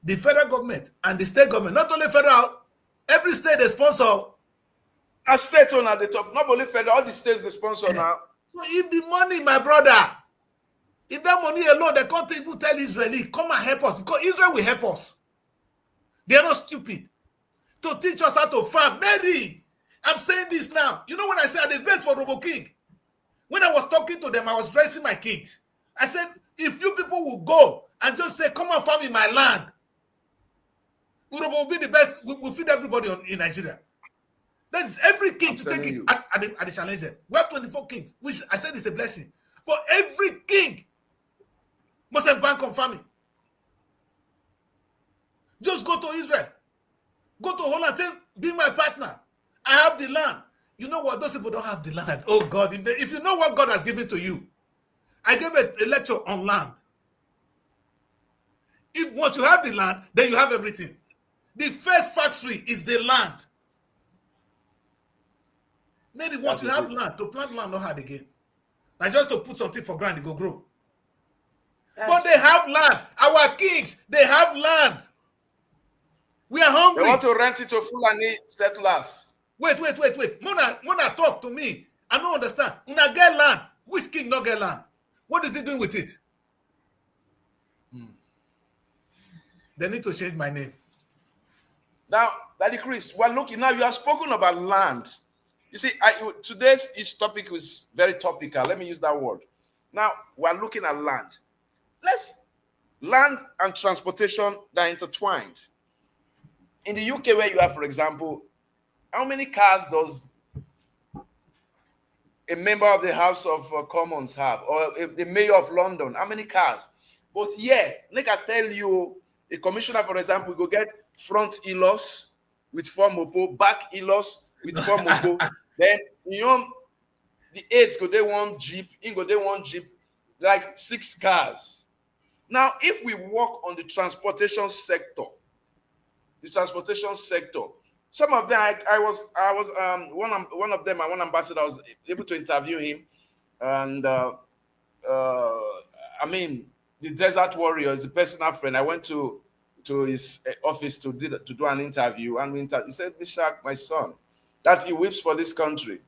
the federal government and the state government, not only federal, every state they sponsor. A state on at the top, not only federal, all the states they sponsor now. So if the money, my brother, if that money alone, they can't even tell Israeli, come and help us, because Israel will help us. They are not stupid. To teach us how to farm. Mary, I'm saying this now. You know when I say I invest for Robo King, when I was talking to them, I was dressing my kids. I said, if you people will go and just say, come and farm in my land, Urobo will be the best. We'll feed everybody in Nigeria. That is every king to take it at the challenge. We have 24 kings, which I said is a blessing. But every king must embark on farming. Just go to Israel. Go to Holland. Say, be my partner. I have the land. You know what? Those people don't have the land. Oh God, if you know what God has given to you. I gave a lecture on land. If once you have the land, then you have everything. The first factory is the land. Maybe once you have land, to plant land not hard again. Now just to put something for ground, it go grow. But they have land. Our kings, they have land. We are hungry. They want to rent it to Fulani settlers. Wait. Mona talk to me. I don't understand. Una get land. Which king not get land? What is he doing with it? They need to change my name. Now, Daddy Chris, we're looking now. You have spoken about land. You see, today's topic was very topical. Let me use that word. Now, we're looking at land. Land and transportation that are intertwined. In the UK, where you have, for example, how many cars does a member of the House of Commons have, or the mayor of London? How many cars? But yeah, like I tell you, a commissioner, for example, go get front Elos with 4 mopo, back Elos with 4 mopo. Then the aides go they one jeep, in go they one jeep, like 6 cars. Now, if we work on the transportation sector, some of them I was one of them, one ambassador, I was able to interview him, and I mean, the Desert Warrior is a personal friend. I went to his office to do an interview, and he said, Mishak, my son, that he weeps for this country.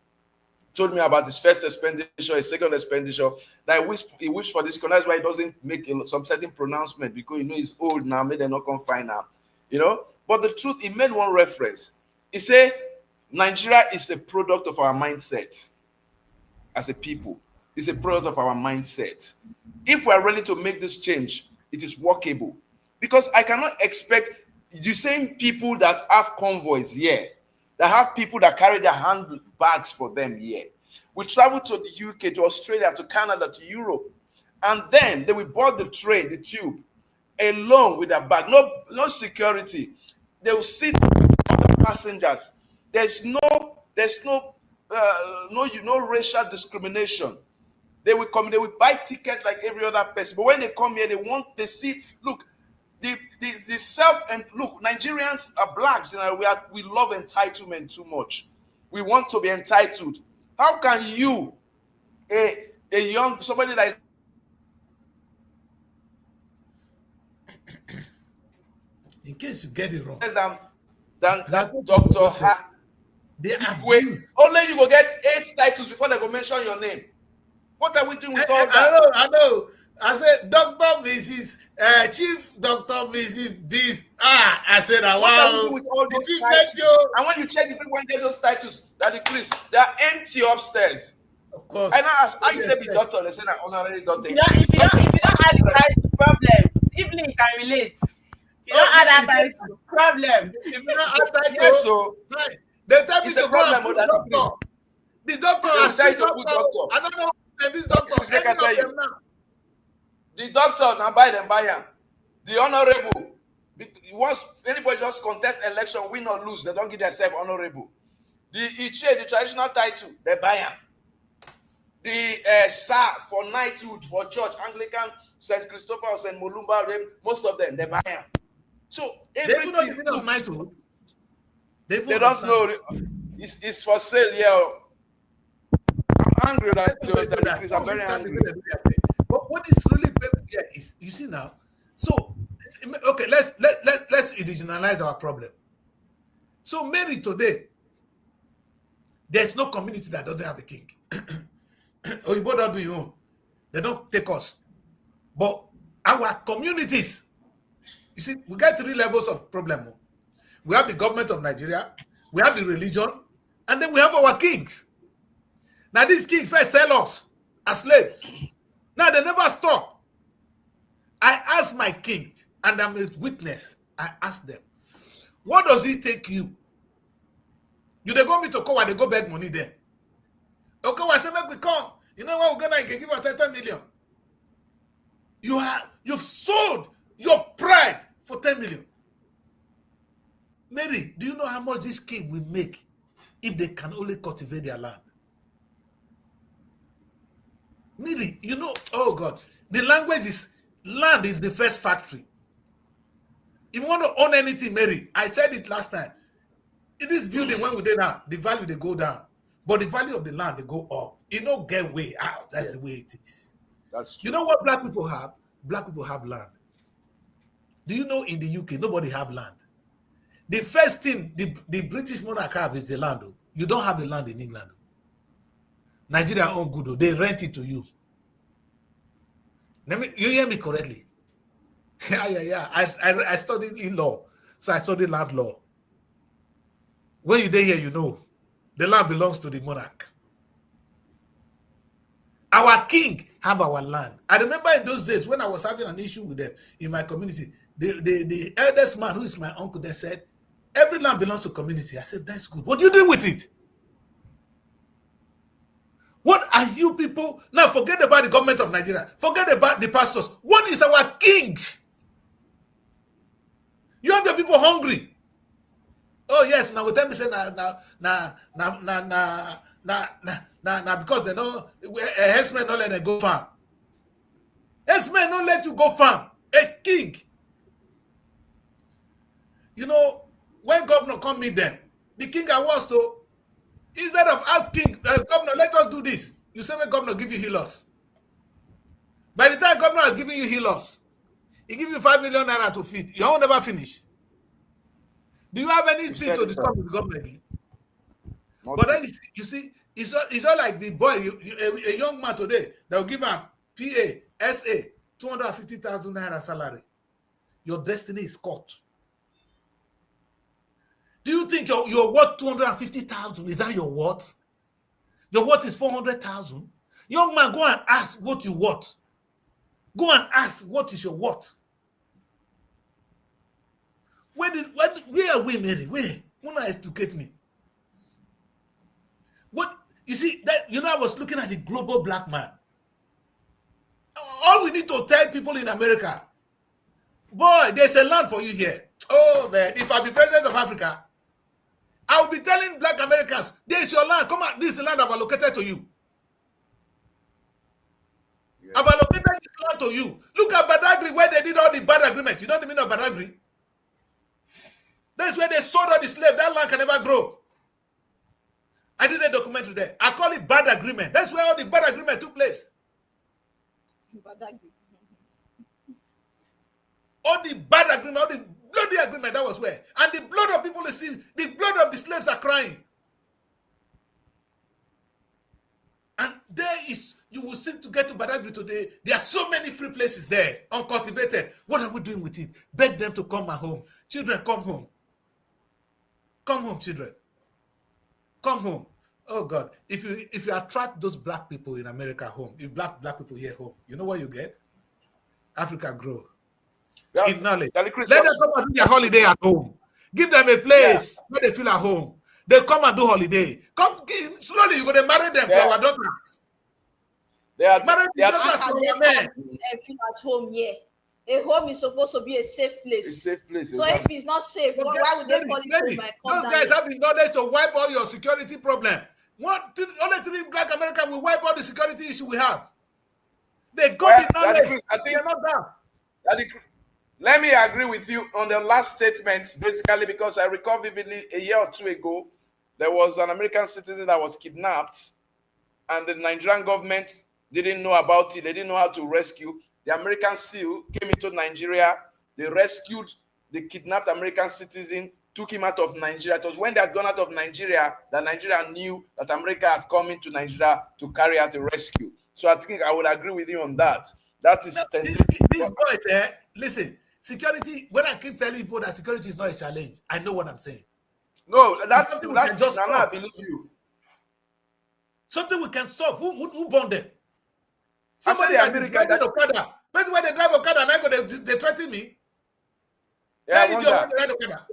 Told me about his first expenditure, his second expenditure, that he weeps for this country. That's why he doesn't make some certain pronouncement, because you know he's old now, maybe they're not going to find out, you know. But the truth, he made one reference. He said, Nigeria is a product of our mindset as a people. It's a product of our mindset. If we're ready to make this change, it is workable. Because I cannot expect the same people that have convoys here, that have people that carry their handbags for them here. We travel to the UK, to Australia, to Canada, to Europe, and then they will board the train, the tube, alone with their bag. No security. They will sit with other passengers. There's no racial discrimination. They will come, they will buy tickets like every other person. But when they come here, they see, look, the self, and look, Nigerians are blacks, you know, we love entitlement too much. We want to be entitled. How can you, somebody like in case you get it wrong, than that doctor, they are only you go get 8 titles before they go mention your name. What are we doing with all that? I know. I said, Dr. Mrs. Chief Dr. Mrs. This. I said, wow. What are we doing with all those titles? And when you check the people when get those titles, that increase, they are empty upstairs. Of course. And I asked, you say be doctor, they say that honorary doctor. If you don't have the title, problem. Evelyn can relate. If you don't have that title, problem. If you don't have title, yes, so they tell me to go and put doctor. The doctor has said doctor. I don't know. And this doctor, the doctor now buy them. The honorable, once anybody just contest election, win or lose, they don't give themselves honorable. The Ichie, the traditional title, they buy them. The Sir for knighthood, for church, Anglican, St. Christopher, St. Molumba, most of them, they buy them. So they don't know the meaning of knighthood. They don't know. It's for sale, yeah. I'm angry that I'm very angry. But what is really here is, you see now. So, okay, let's indigenalize our problem. So Mary today, there's no community that doesn't have a king. Or you both do your own. They don't take us. But our communities, you see, we got 3 levels of problem. We have the government of Nigeria, we have the religion, and then we have our kings. Now these kings first sell us as slaves. Now they never stop. I asked my king, and I'm a witness. I asked them, what does it take you? You they go me to Kowa, they go beg money there. Okay, I say, make we come. You know what, we're gonna give us 10 million. You've sold your pride for 10 million. Mary, do you know how much this king will make if they can only cultivate their land? Mary, you know, oh God, the language is, land is the first factory. If you want to own anything, Mary, I said it last time. In this building, when we did now, the value they go down, but the value of the land they go up. You don't get way out. That's the way it is. That's true. You know what black people have? Black people have land. Do you know in the UK nobody have land? The first thing the British monarch have is the land. You don't have the land in England. Nigeria own good. They rent it to you. You hear me correctly? Yeah. I studied in law, so I studied land law. When you there here, you know, the land belongs to the monarch. Our king have our land. I remember in those days when I was having an issue with them in my community, the eldest man, who is my uncle, they said, every land belongs to community. I said, that's good. What do you do with it? What are you people? Now forget about the government of Nigeria. Forget about the pastors. What is our kings? You have your people hungry. Oh yes, now we tell me say now because they know herdsmen don't let them go farm. Herdsmen don't let you go farm. A king. You know, when governor come meet them, the king I was to, instead of asking governor, let us do this, you say, when governor give you healers. By the time governor has given you healers, he give you 5 million naira to feed. You will never finish. Do you have anything to discuss with the government again? But then you see, it's not like the boy, a young man today, they'll give him PA, SA, 250,000 naira salary. Your destiny is cut. Do you think you're worth 250,000? Is that your worth? Your worth is 400,000. Young man, go and ask what you worth. Go and ask what is your worth. Where are we, Mary? Where? Muna educate me. What you see that I was looking at the global black man. All we need to tell people in America, boy, there's a land for you here. Oh man, if I be president of Africa, I will be telling black Americans, there's your land. Come on, this is the land I've allocated to you. Yeah. I've allocated this land to you. Look at Badagry, where they did all the bad agreements. You know the meaning of Badagry? That's where they sold all the slaves. That land can never grow. I did a documentary there. I call it bad agreement. That's where all the bad agreement took place. All the bad agreement, all the bloody agreement, that was where. And the blood of people, the blood of the slaves are crying. And there is, you will see to get to Badagry today, there are so many free places there, uncultivated. What are we doing with it? Beg them to come at home. Children, come home. Come home, children. Come home. Oh God, if you attract those black people in America home, if black people here home, you know what you get? Africa grow. Yeah, in knowledge. Let them come and do their holiday at home. Give them a place where they feel at home. They come and do holiday. Come slowly, you're gonna marry them to our daughters. Marry the daughters to our men. Feel at home, yeah. A home is supposed to be a safe place. A safe place. So if it's not safe, why would they call it home? Those guys have the knowledge to wipe all your security problem. Only 3 black Americans will wipe all the security issue we have. They got the knowledge. I think they're not Let me agree with you on the last statement, basically, because I recall vividly a year or two ago, there was an American citizen that was kidnapped, and the Nigerian government didn't know about it. They didn't know how to rescue. The American SEAL came into Nigeria. They rescued the kidnapped American citizen, took him out of Nigeria. It was when they had gone out of Nigeria that Nigeria knew that America had come into Nigeria to carry out a rescue. So I think I would agree with you on that. That is this boy, listen, security, when I keep telling people that security is not a challenge, I know what I'm saying. No, that's just I believe you. Something we can solve. Who bond them? Somebody that is driving Okada. Maybe when they drive Okada and I go, they threaten me. Yeah, I want that.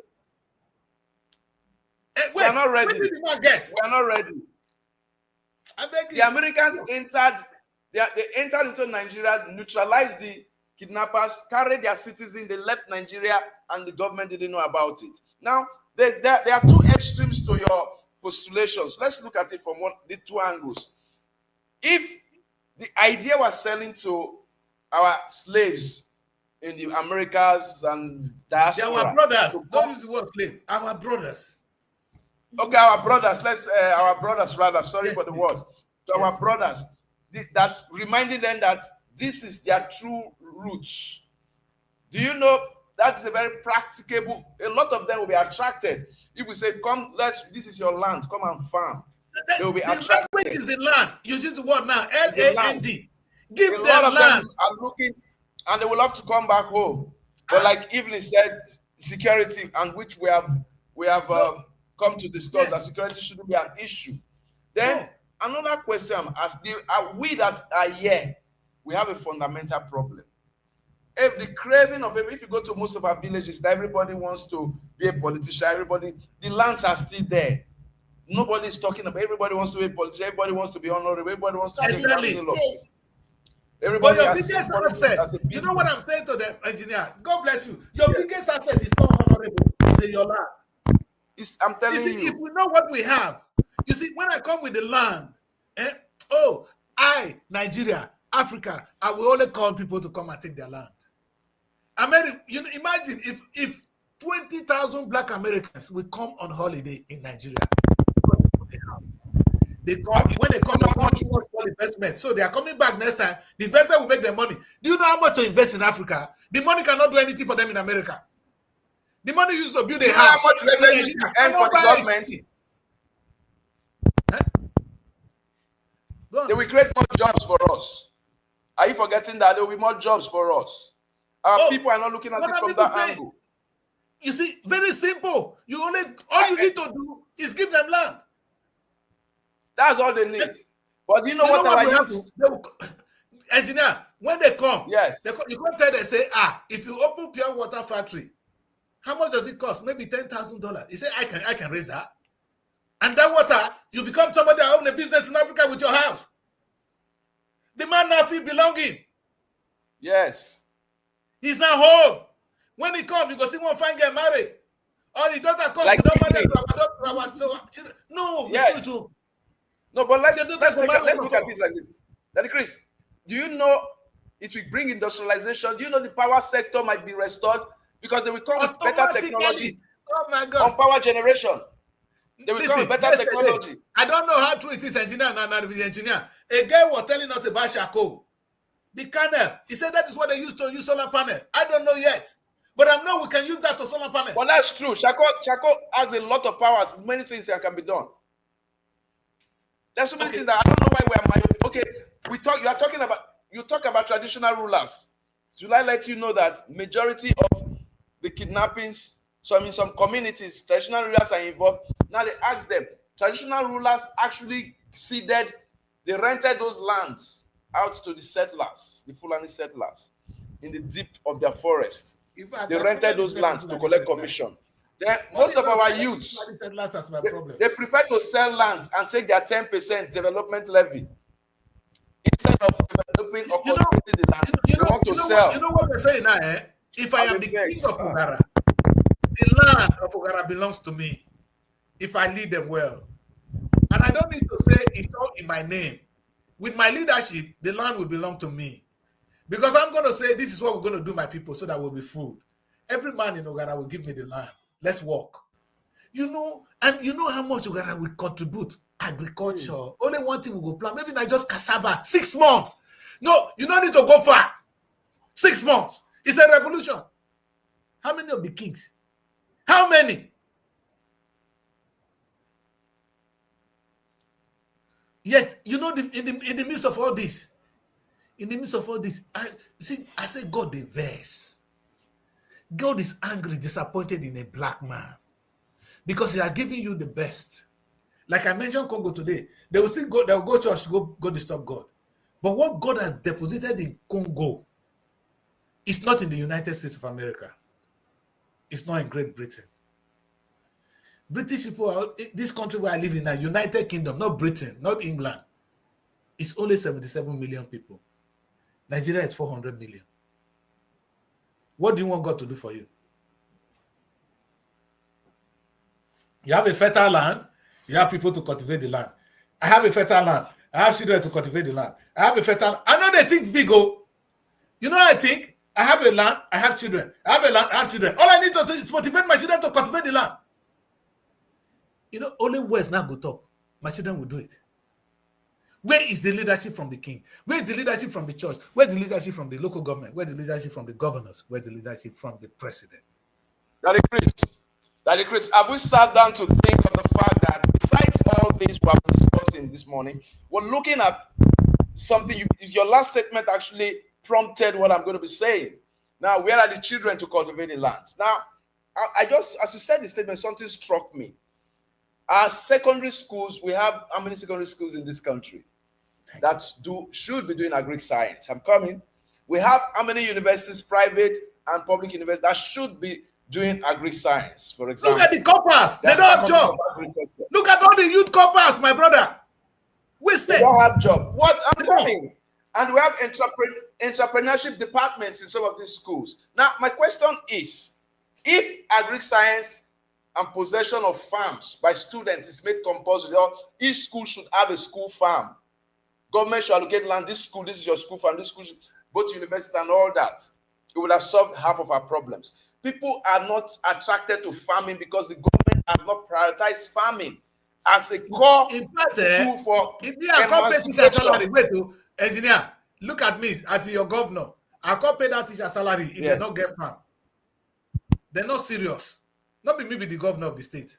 Wait, we are not ready. What did the man get? We are not ready. I beg you. The Americans entered. They entered into Nigeria, neutralized the kidnappers, carried their citizens. They left Nigeria, and the government didn't know about it. Now, there are two extremes to your postulations. Let's look at it from the two angles. If the idea was selling to our slaves in the Americas and diaspora, they are our brothers. Don't use the word slave. Our brothers. Okay, our brothers. Our brothers rather. Sorry for the word. So Yes. our brothers, that reminding them that this is their true roots. Do you know that is a very practicable? A lot of them will be attracted if we say, "Come, this is your land. Come and farm." They will be attracted. The language is the land. You use the word now. LAND. Give them lot of land. them are looking, and they will have to come back home. But like Evelyn said, security, and which we have come to discuss, Yes. that security shouldn't be an issue. Then another question I'm asking: are we that are here? We have a fundamental problem. If the craving of if you go to most of our villages, everybody wants to be a politician. The lands are still there. Nobody is talking about. Everybody wants to be a politician. Everybody wants to be honorable. Everybody wants to be a counselor. But your biggest asset, you know what I'm saying to the engineer? God bless you. Your biggest asset is not honorable. It's in your land. I'm telling you. If we know what we have, you see, when I come with the land, Nigeria, Africa, I will only call people to come and take their land. Imagine if 20,000 black Americans will come on holiday in Nigeria. When they come for investment, so they are coming back next time. The investor will make their money. Do you know how much to invest in Africa? The money cannot do anything for them in America. The money used to build a house. How much revenue you earn for the government? They will create more jobs for us. Are you forgetting that there will be more jobs for us? Our people are not looking at it from that angle. You see, very simple. All you need to do is give them land. That's all they need. But you know what our youth? Engineer, when they come, yes, you come tell them, say, if you open pure water factory, how much does it cost? Maybe $10,000. He said, I can raise that. And that water, you become somebody that owns a business in Africa with your house. The man now feel belonging. Yes. He's now home. When he comes, you go see one fine girl married. Or the daughter comes, like you don't marry our children. No, yes. It's not true. No, but let's look at it like this. Daddy Chris, do you know it will bring industrialization? Do you know the power sector might be restored because they will come with better technology? Oh my God! On power generation, they will come with better technology. I don't know how true it is, engineer. Not the engineer. A guy was telling us about Shako, the kernel. He said that is what they used to use solar panel. I don't know yet, but I know we can use that to solar panel. Well, that's true. Shako has a lot of powers. Many things that can be done. There's so many things that I don't know why we are okay. You talk about traditional rulers. Should I let you know that majority of the kidnappings, in some communities, traditional rulers are involved. Now they ask them, traditional rulers actually ceded, they rented those lands out to the settlers, the Fulani settlers, in the deep of their forest. They rented those lands to collect commission. Then most of our youths, they prefer to sell lands and take their 10% development levy instead of developing or cultivating the land. They want to sell. You know what they're saying now? If I am the king of Ogara, the land of Ogara belongs to me. If I lead them well, and I don't need to say it's all in my name. With my leadership, the land will belong to me. Because I'm going to say, this is what we're going to do, my people, so that we'll be food. Every man in Ogara will give me the land. Let's walk. You know, and you know how much Ogara will contribute agriculture. Only one thing we will plan. Maybe not just cassava. 6 months. No, you don't need to go far. 6 months. It's a revolution. How many of the kings? How many? Yet, you know, in the midst of all this, I say God the verse. God is angry, disappointed in a black man because he has given you the best. Like I mentioned Congo today, they will still go, they will go church to go disturb God. But what God has deposited in Congo is not in the United States of America. It's not in Great Britain. British people, this country where I live in, the United Kingdom, not Britain, not England, it's only 77 million people. Nigeria is 400 million. What do you want God to do for you? You have a fertile land, you have people to cultivate the land. I have a fertile land, I have children to cultivate the land. I have a fertile, I know they think big, oh. You know what I think? I have a land, I have children. I have a land, I have children. All I need to do is motivate my children to cultivate the land. You know, only words now go talk. My children will do it. Where is the leadership from the king? Where is the leadership from the church? Where is the leadership from the local government? Where is the leadership from the governors? Where is the leadership from the president? Daddy Chris, have we sat down to think of the fact that besides all this we have been discussing this morning, we're looking at something, your last statement actually prompted what I'm going to be saying. Now, where are the children to cultivate the lands? Now, I just, as you said the statement, something struck me. Our secondary schools, we have how many secondary schools in this country that should be doing agri science? I'm coming. We have how many universities, private and public universities, that should be doing agri science, for example? Look at the coppers. They don't have job. Look at all the youth coppers, my brother. Wasted. They don't have job. What I'm coming. And we have entrepreneurship departments in some of these schools. Now, my question is, if agri science and possession of farms by students is made compulsory, or each school should have a school farm, government should allocate land, this school, this is your school farm, this school, both universities and all that, it would have solved half of our problems. People are not attracted to farming because the government has not prioritized farming as a core tool for emancipation. Wait, engineer, look at me. I feel your governor. I can't pay that teacher salary if they not get farm. They're not serious. Not be me be the governor of the state.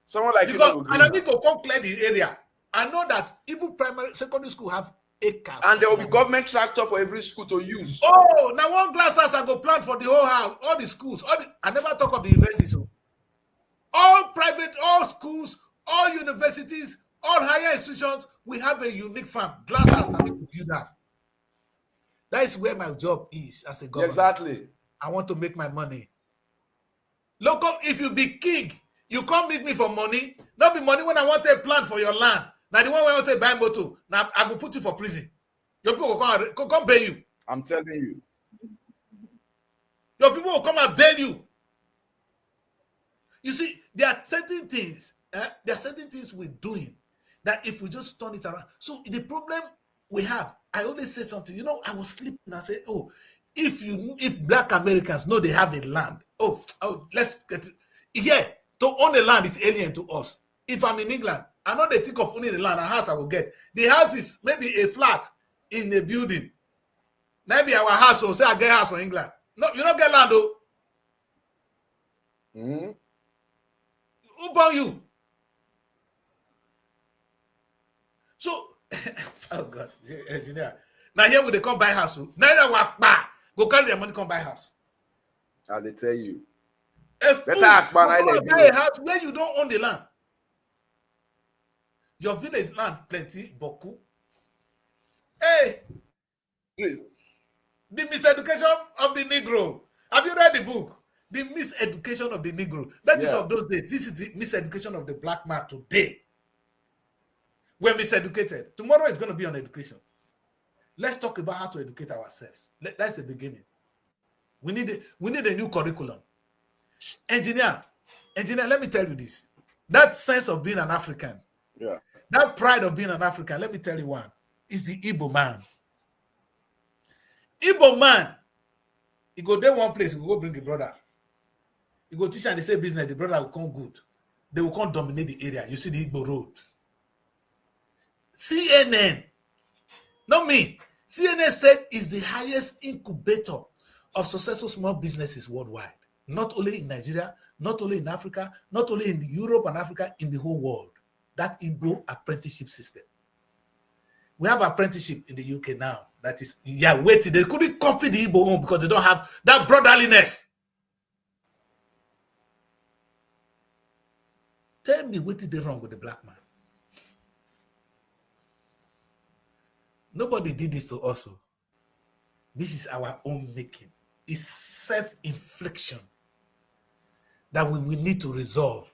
Someone like because you. And I need to come clear the area. I know that even primary, secondary school have acres. And there will be government tractor for every school to use. Oh, now one glass house I go plant for the whole house, all the schools. I never talk of the universities. All private, all schools, all universities, all higher institutions, we have a unique farm. Glass house that we do that. That is where my job is as a governor. Exactly. I want to make my money. Local, if you be king, you come meet me for money. Not be money when I want a plant for your land. Now the one when I want to buy motor, now I will put you for prison. Your people will come bail you. I'm telling you. Your people will come and bail you. You see, there are certain things. There are certain things we're doing that if we just turn it around. So the problem we have, I always say something. You know, I was sleeping and I say, oh, if black Americans know they have a land, let's get it. Yeah, to own a land is alien to us. If I'm in England, I know they think of owning the land, a house I will get. The house is maybe a flat in a building. Maybe our house will say I get a house in England. No, you don't get land though. Mm-hmm. Who born you? So, oh God, engineer. Now here we they come buy house. Now go carry their money, come buy house. How they tell you? Better buy a house where you don't own the land. Your village land plenty, boku. Hey, please. The miseducation of the Negro. Have you read the book? The miseducation of the Negro. That is of those days. This is the miseducation of the black man today. We're miseducated. Tomorrow is going to be on education. Let's talk about how to educate ourselves. That's the beginning. We need a new curriculum. Engineer, let me tell you this. That sense of being an African, that pride of being an African, let me tell you one, is the Igbo man. Igbo man, he go there one place, he go bring the brother. He go teach and they say business, the brother will come good. They will come dominate the area. You see the Igbo road. CNN, not me. CNN said is the highest incubator of successful small businesses worldwide. Not only in Nigeria, not only in Africa, not only in Europe and Africa, in the whole world. That Igbo apprenticeship system. We have apprenticeship in the UK now. That is, waiting. They couldn't copy the Igbo home because they don't have that brotherliness. Tell me what did they wrong with the black man? Nobody did this to us. This is our own making. It's self-infliction that we need to resolve.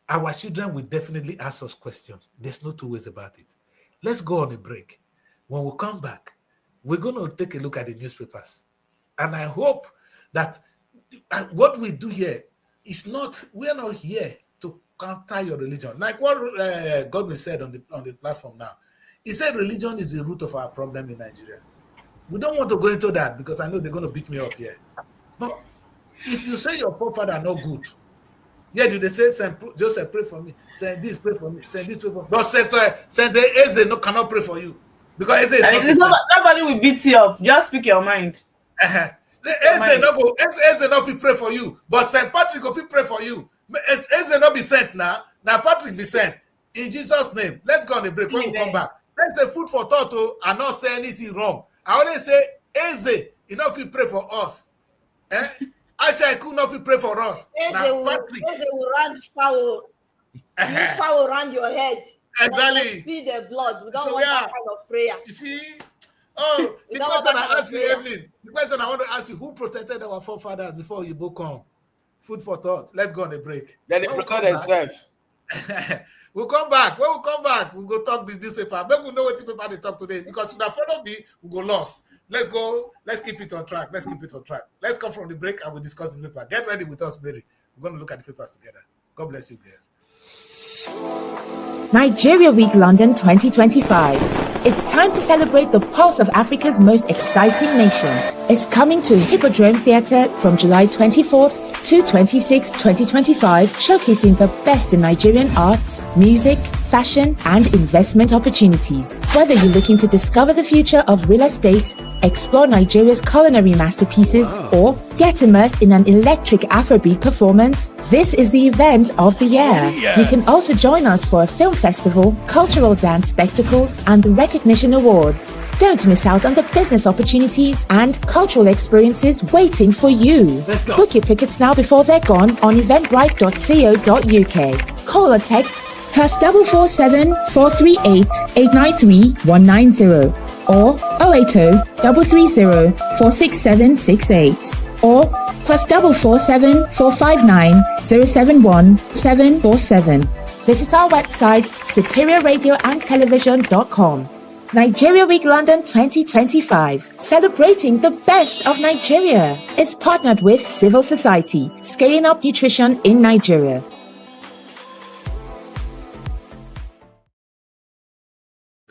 Our children will definitely ask us questions. There's no two ways about it. Let's go on a break. When we come back, we're going to take a look at the newspapers. And I hope that what we do here is not, we're not here to counter your religion. Like what Godwin said on the platform now. He said religion is the root of our problem in Nigeria. We don't want to go into that because I know they're going to beat me up here. But if you say your forefathers are not good, do they say, Saint Joseph, pray for me. Saint this, pray for me. Saint this, pray for me. But Saint Eze cannot pray for you. Because Eze is nobody will beat you up. Just speak your mind. Eze not will pray for you. But Saint Patrick will pray for you. Eze not be sent now. Now Patrick be sent. In Jesus' name. Let's go on the break. When we come back. Let's say food for thought. I'm not saying anything wrong. I only say Eze enough will pray for us. I could not pray for us. Eze will run foul. Foul around your head. Exactly. Spill the blood. We don't want that kind of prayer. You see? Oh, the question I asked you, Evelyn. The question I want to ask you: who protected our forefathers before you both come? Food for thought. Let's go on a break. Then they protect themselves. We'll come back. When we come back, we'll go talk the newspaper. Maybe we'll know what paper they talk today. Because if that follow me, we'll go lost. Let's go. Let's keep it on track. Let's come from the break and we'll discuss the paper. Get ready with us, Mary. We're going to look at the papers together. God bless you guys. Nigeria Week London 2025. It's time to celebrate the pulse of Africa's most exciting nation. It's coming to Hippodrome Theatre from July 24th to 26, 2025, showcasing the best in Nigerian arts, music, fashion, and investment opportunities. Whether you're looking to discover the future of real estate, explore Nigeria's culinary masterpieces, or get immersed in an electric Afrobeat performance, this is the event of the year. You can also join us for a film festival, cultural dance spectacles, and the recognition awards. Don't miss out on the business opportunities and cultural experiences waiting for you. Book your tickets now before they're gone on eventbrite.co.uk. Call or text +447 438 893 190 or 080 330 46768 or +447 459 071 747. Visit our website superiorradioandtelevision.com. Nigeria Week London 2025, celebrating the best of Nigeria, is partnered with Civil Society, scaling up nutrition in Nigeria.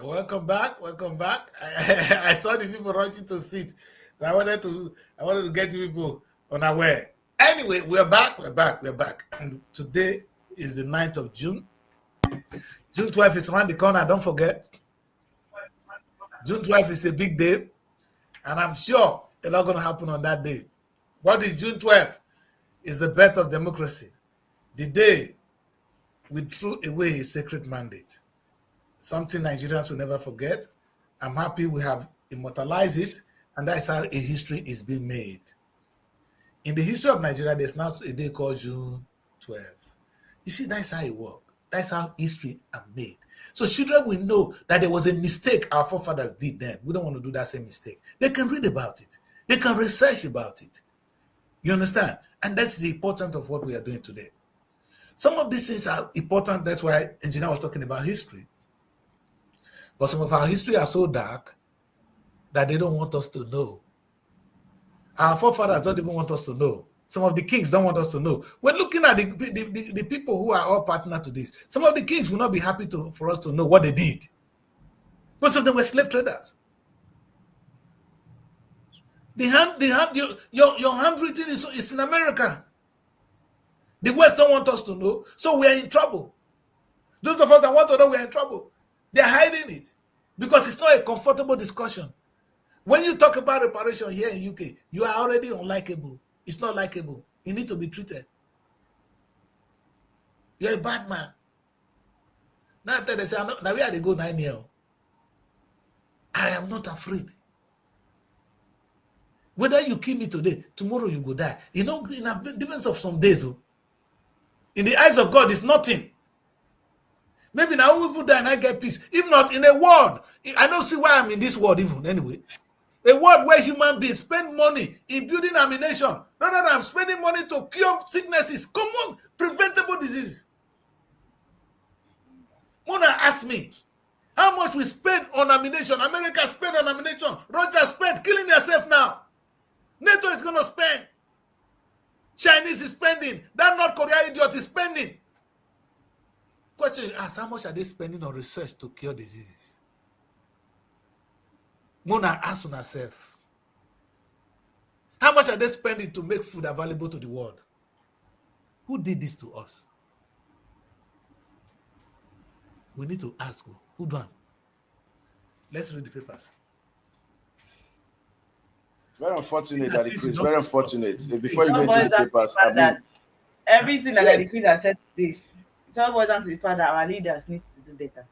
Welcome back. I saw the people rushing to sit, so I wanted to get you people unaware. Anyway, we're back. And today is the 9th of June. June 12th is around the corner. Don't forget. June 12th is a big day, and I'm sure a lot going to happen on that day. What is June 12th? Is the birth of democracy. The day we threw away a sacred mandate. Something Nigerians will never forget. I'm happy we have immortalized it, and that's how a history is being made. In the history of Nigeria, there's now a day called June 12th. You see, that's how it works. That's how history are made. So children will know that there was a mistake our forefathers did then. We don't want to do that same mistake. They can read about it. They can research about it. You understand? And that's the importance of what we are doing today. Some of these things are important. That's why Engineer was talking about history. But some of our history are so dark that they don't want us to know. Our forefathers don't even want us to know. Some of the kings don't want us to know. We're looking at the people who are all partner to this. Some of the kings will not be happy for us to know what they did. Most of them were slave traders. Your handwritten is in America. The West don't want us to know, so we are in trouble. Those of us that want to know, we are in trouble. They are hiding it because it's not a comfortable discussion. When you talk about reparation here in UK, you are already unlikable. It's not likable. You need to be treated. You're a bad man. Now they say, now where they go 9 years. I am not afraid. Whether you kill me today, tomorrow you go die. You know, in a difference of some days, in the eyes of God, it's nothing. Maybe now we will die and I get peace. If not, in a world, I don't see why I'm in this world even anyway. A world where human beings spend money in building ammunition rather than spending money to cure sicknesses, common preventable diseases. Mona asked me, how much we spend on ammunition? America spent on ammunition. Russia spent, killing yourself now. NATO is going to spend. Chinese is spending. That North Korea idiot is spending. Question you ask, how much are they spending on research to cure diseases? Mona ask on herself. How much are they spending to make food available to the world? Who did this to us? We need to ask who done. Let's read the papers. Very unfortunate that Chris. Very unfortunate. Before you go into the papers, everything that the Chris has said today, it's all boils down to the fact that our leaders need to do better.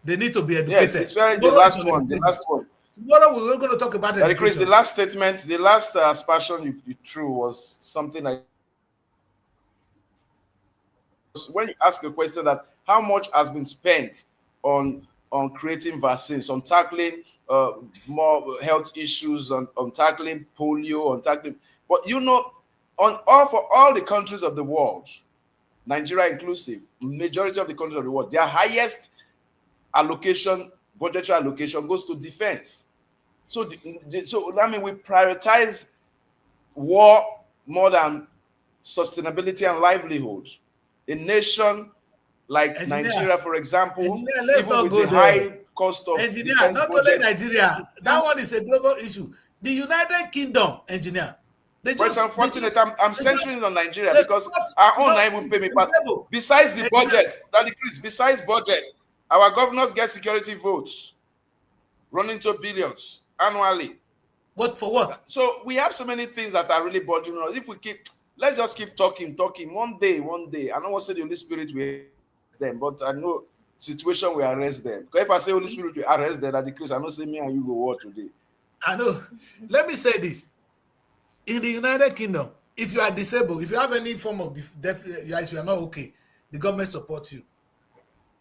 They need to be educated. Yes, it's very the last one. The last one. Tomorrow we're going to talk about education. Chris, the last statement, the last aspersion you threw was something like when you ask a question that how much has been spent on creating vaccines, on tackling more health issues, on tackling polio, on tackling, but you know, for all the countries of the world, Nigeria inclusive, majority of the countries of the world, their highest allocation, budgetary allocation goes to defense. So I mean, we prioritize war more than sustainability and livelihood. A nation like Nigeria, for example, even with the high cost of defense not only Nigeria, that one is a global issue. The United Kingdom, engineer. But it's unfortunate. I'm centering on Nigeria because our own nine will pay me back. Besides the budget, that decrease. Besides budget, our governors get security votes, running to billions annually. What for what? So we have so many things that are really bothering us. If we let's just keep talking. One day. I don't want to say the Holy Spirit will arrest them, but I know situation will arrest them. Because if I say Holy Spirit will arrest them, that decrease, I know say me and you go war today. I know. Let me say this. In the United Kingdom, if you are disabled, if you have any form of if you are not okay, the government supports you.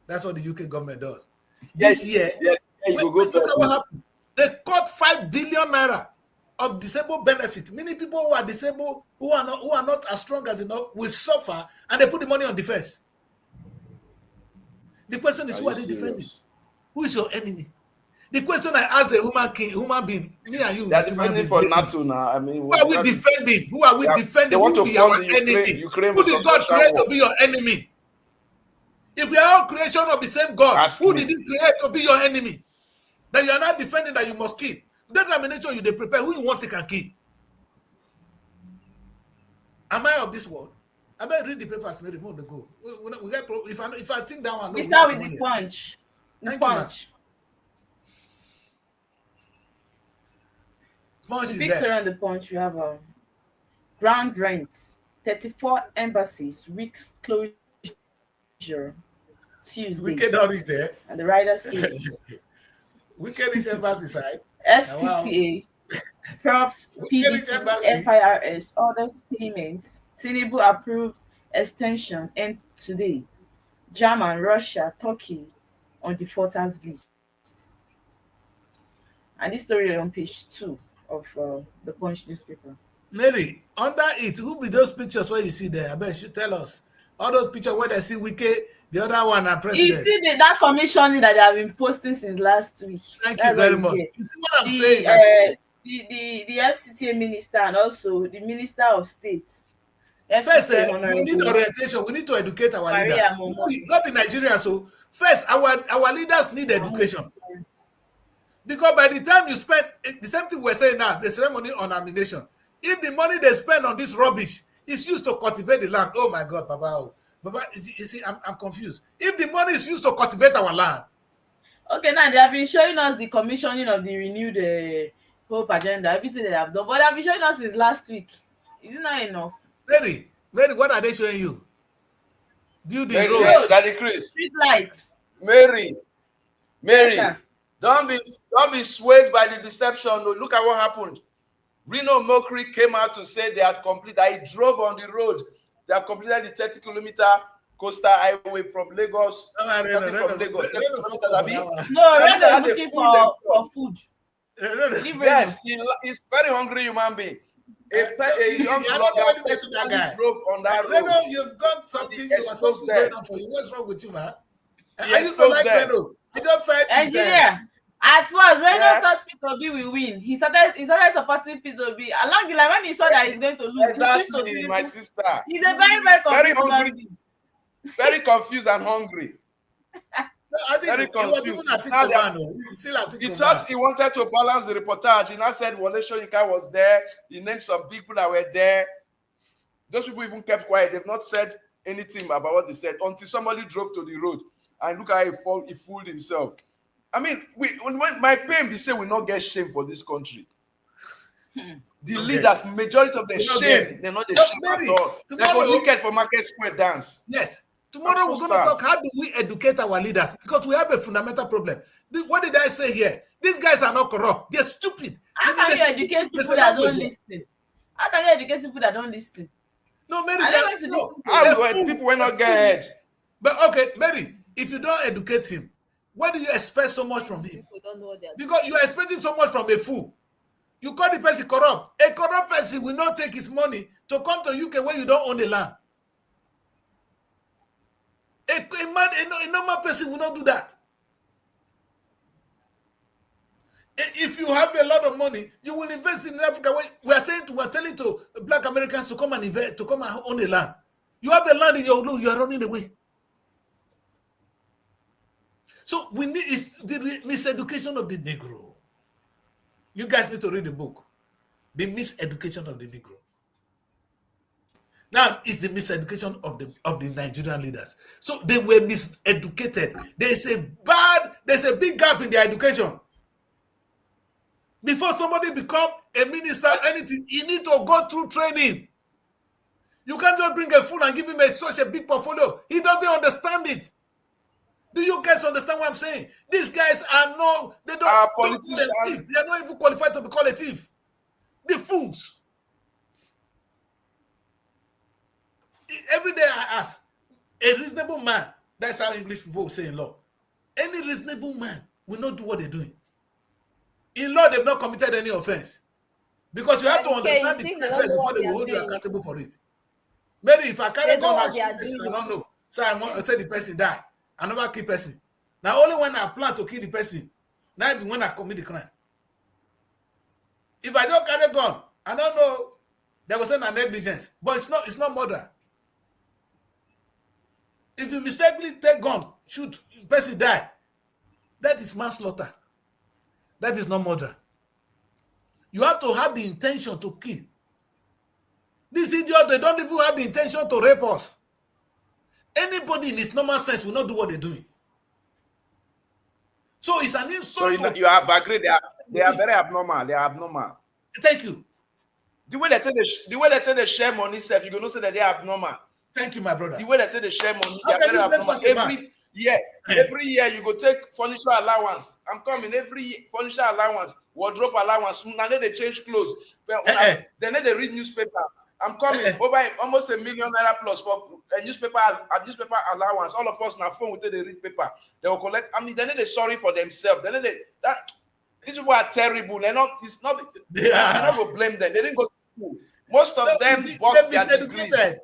That's what the UK government does. This year, look at what happened. They cut 5 billion naira of disabled benefit. Many people who are disabled, who are not as strong as enough, will suffer, and they put the money on defense. The question is, who are they defending? Who is your enemy? The question I asked a human being, me and you. They are defending for NATO now. I mean, who are we defending? Who are we defending? They want to be our enemy. Who did God create to be your enemy? If we are all creation of the same God, who did He create to be your enemy? That you are not defending, that you must kill. That nature you they prepare who you want to can kill. Am I of this world? I better read the papers, Mary. More to go. If I think that one, no. Start with the punch. The punch. The big story on the punch, you have ground rent, 34 embassies, weeks closure, Tuesday. Wicked out is there. And the rider says, Wicked is embassy side. FCTA, props, PDP, FIRS, others payments. Tinubu approves extension ends today. German, Russia, Turkey on defaulters list. And this story on page 2 of the Punch newspaper. Mary, under it, who be those pictures where you see there? I bet you tell us. All those pictures where they see Wike, the other one are president. You see that commission that they have been posting since last week. Thank you very much. You see what I'm saying? The FCTA minister and also the Minister of State. First, we need orientation. We need to educate our leaders. Not in Nigeria. So first, our leaders need education. Because by the time you spend, the same thing we're saying now, they spend money on ammunition. If the money they spend on this rubbish is used to cultivate the land, oh my God, Baba, you see, I'm confused. If the money is used to cultivate our land. Okay, now they have been showing us the commissioning of the renewed Hope agenda, everything they have done, but they have been showing us since last week. Is it not enough? Mary, what are they showing you? Building roads. Yes, Daddy Chris. Street lights. Mary, Yes, don't be swayed by the deception. Look at what happened. Reno Mokri came out to say they had completed. I drove on the road. They have completed the 30-kilometer coastal highway from Lagos. No, Reno is looking for food. Yes, he's very hungry human being. A young blogger drove on that road. Reno, you've got something. You are something going on for you. What's wrong with you, man? Are you so like Reno? You don't fight engineer. As far as Reno thought P2B will win, he started supporting P2B. Along the line, when he saw that he's going to lose, exactly, my sister. He's a very hungry, very confused and hungry. No, I think very confused. He thought he wanted to balance the reportage. He now said Wole Soyinka was there. He named some people that were there. Those people even kept quiet. They've not said anything about what they said until somebody drove to the road. And look how he fooled himself. I mean, when my pain, they say we not get shame for this country. The leaders, majority of them shame. They're not the shame at all. They're wicked for Market Square dance. Yes. Tomorrow we're going to talk, how do we educate our leaders? Because we have a fundamental problem. What did I say here? These guys are not corrupt. They're stupid. How can you educate people that don't listen? How can you educate people that don't listen? No, Mary, people will not get ahead. But okay, Mary, if you don't educate him, why do you expect so much from him? Because you are expecting so much from a fool. You call the person corrupt. A corrupt person will not take his money to come to UK when you don't own the land. A normal person will not do that. If you have a lot of money, you will invest in Africa. We are telling to Black Americans to come and invest, to come and own the land. You have the land in your loan, you are running away. So we need is the miseducation of the Negro. You guys need to read the book, The Miseducation of the Negro. Now it's the miseducation of the Nigerian leaders. So they were miseducated. There's a big gap in their education. Before somebody become a minister, anything, you need to go through training. You can't just bring a fool and give him such a big portfolio. He doesn't understand it. Do you guys understand what I'm saying? These guys are they are not even qualified to be called a thief. The fools. Every day I ask, a reasonable man, that's how English people say in law. Any reasonable man will not do what they're doing. In law, they've not committed any offense. Because you have to understand the offense before they will hold you accountable for it. Maybe if I carry gun out, I don't know. So I say the person die. I never kill person. Now only when I plan to kill the person, now be when I commit the crime. If I don't carry gun, I don't know. They will say na negligence, but it's not murder. If you mistakenly take gun, shoot, person die, that is manslaughter. That is not murder. You have to have the intention to kill. These idiots, they don't even have the intention to rape us. Anybody in his normal sense will not do what they're doing. So it's an insult. So you have agreed. They are very abnormal. They are abnormal. Thank you. The way they tell they share money, self, you gonna say that they are abnormal. Thank you, my brother. The way they tell they share money, they are very abnormal. Every year you go take furniture allowance. I'm coming every furniture allowance, wardrobe allowance. Now they change clothes. Then they read newspaper. I'm coming over almost $1 million plus for a newspaper allowance. All of us now phone with the read paper. They will collect. I mean, then they're sorry for themselves. Then these people are terrible. They're not. It's not. I never blame them. They didn't go to school. Most of them they've been miseducated.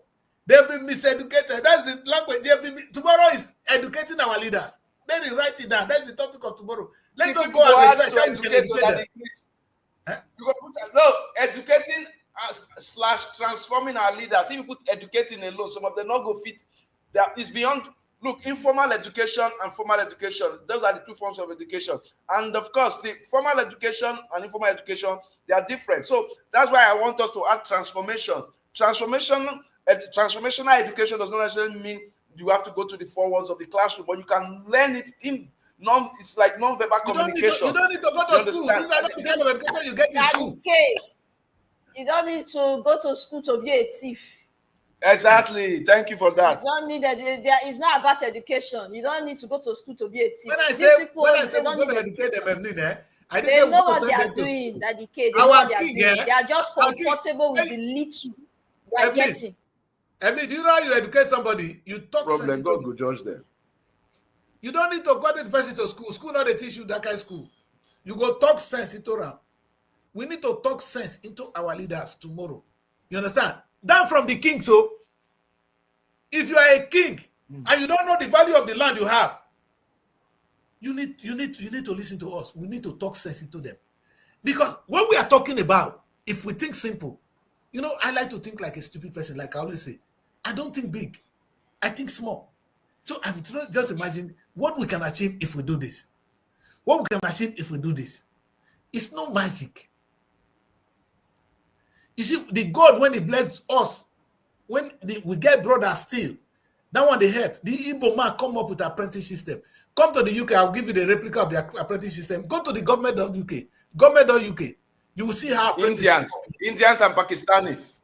They've been miseducated. That's the language. Tomorrow is educating our leaders. Let me write it down. That's the topic of tomorrow. Let us go and research how we can educate them. Educating / transforming our leaders. If you put educating alone, some of them not go fit. That is beyond look, informal education and formal education, those are the two forms of education. And of course, the formal education and informal education, they are different. So that's why I want us to add transformation. Transformational education does not necessarily mean you have to go to the 4 walls of the classroom, but you can learn it in it's like non-verbal communication. You don't need to go to school. These are not the kind of education you get in school. Okay. You don't need to go to school to be a thief. Exactly. Thank you for that. You don't need it's not about education. You don't need to go to school to be a thief. When I say we're going to educate them, I didn't they know what they are doing. That they know what they are doing. They are just comfortable with the little they are getting. Do you know how you educate somebody? You talk problem. God will judge them. You don't need to go to university to school. School not they teach you that kind of school. You go talk sense into them. We need to talk sense into our leaders tomorrow. You understand? Down from the king. So, if you are a king and you don't know the value of the land you have, you need to listen to us. We need to talk sense into them. Because what we are talking about, if we think simple, I like to think like a stupid person, like I always say. I don't think big. I think small. So I'm trying just imagine what we can achieve if we do this. What we can achieve if we do this. It's no magic. You see, the God, when he bless us, when we get brothers still, that one they help. The Igbo man come up with an apprentice system. Come to the UK, I'll give you the replica of the apprentice system. Go to the government.uk. Government.uk. You will see how Indians and Pakistanis.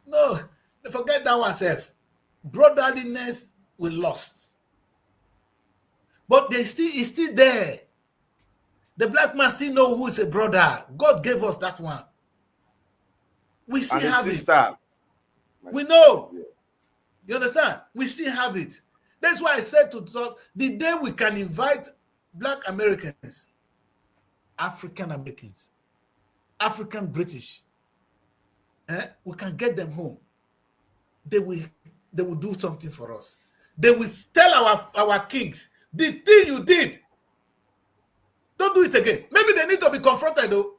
No, forget that one, self. Brotherliness we lost. But it's still there. The black man still know who is a brother. God gave us that one. We still have it. We know. You understand? We still have it. That's why I said to talk, the day we can invite black Americans, African Americans, African British, we can get them home. They will do something for us. They will tell our kings, the thing you did, don't do it again. Maybe they need to be confronted though.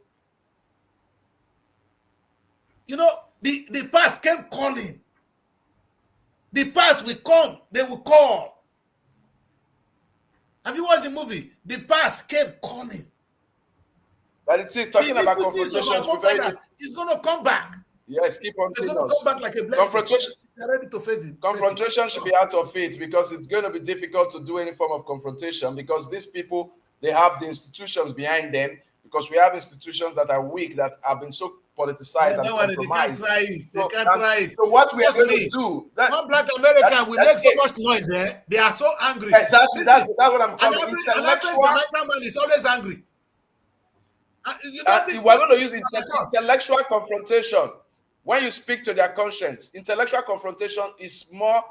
The past came calling. The past will come, they will call. Have you watched the movie? The past came calling. But it's talking about confrontation. It's going to come back. Yes, keep on. It's going to come back like a blessing. Confrontation. They're ready to face it. Confrontation should be out of it because it's going to be difficult to do any form of confrontation because these people, they have the institutions behind them because we have institutions that are weak, that have been so politicized and compromised. They can't try it. So what we are going to do... One black American will make so much noise, They are so angry. Exactly. That's what I'm calling. Every Jamaican man is always angry. We're going to use intellectual confrontation. When you speak to their conscience, intellectual confrontation is more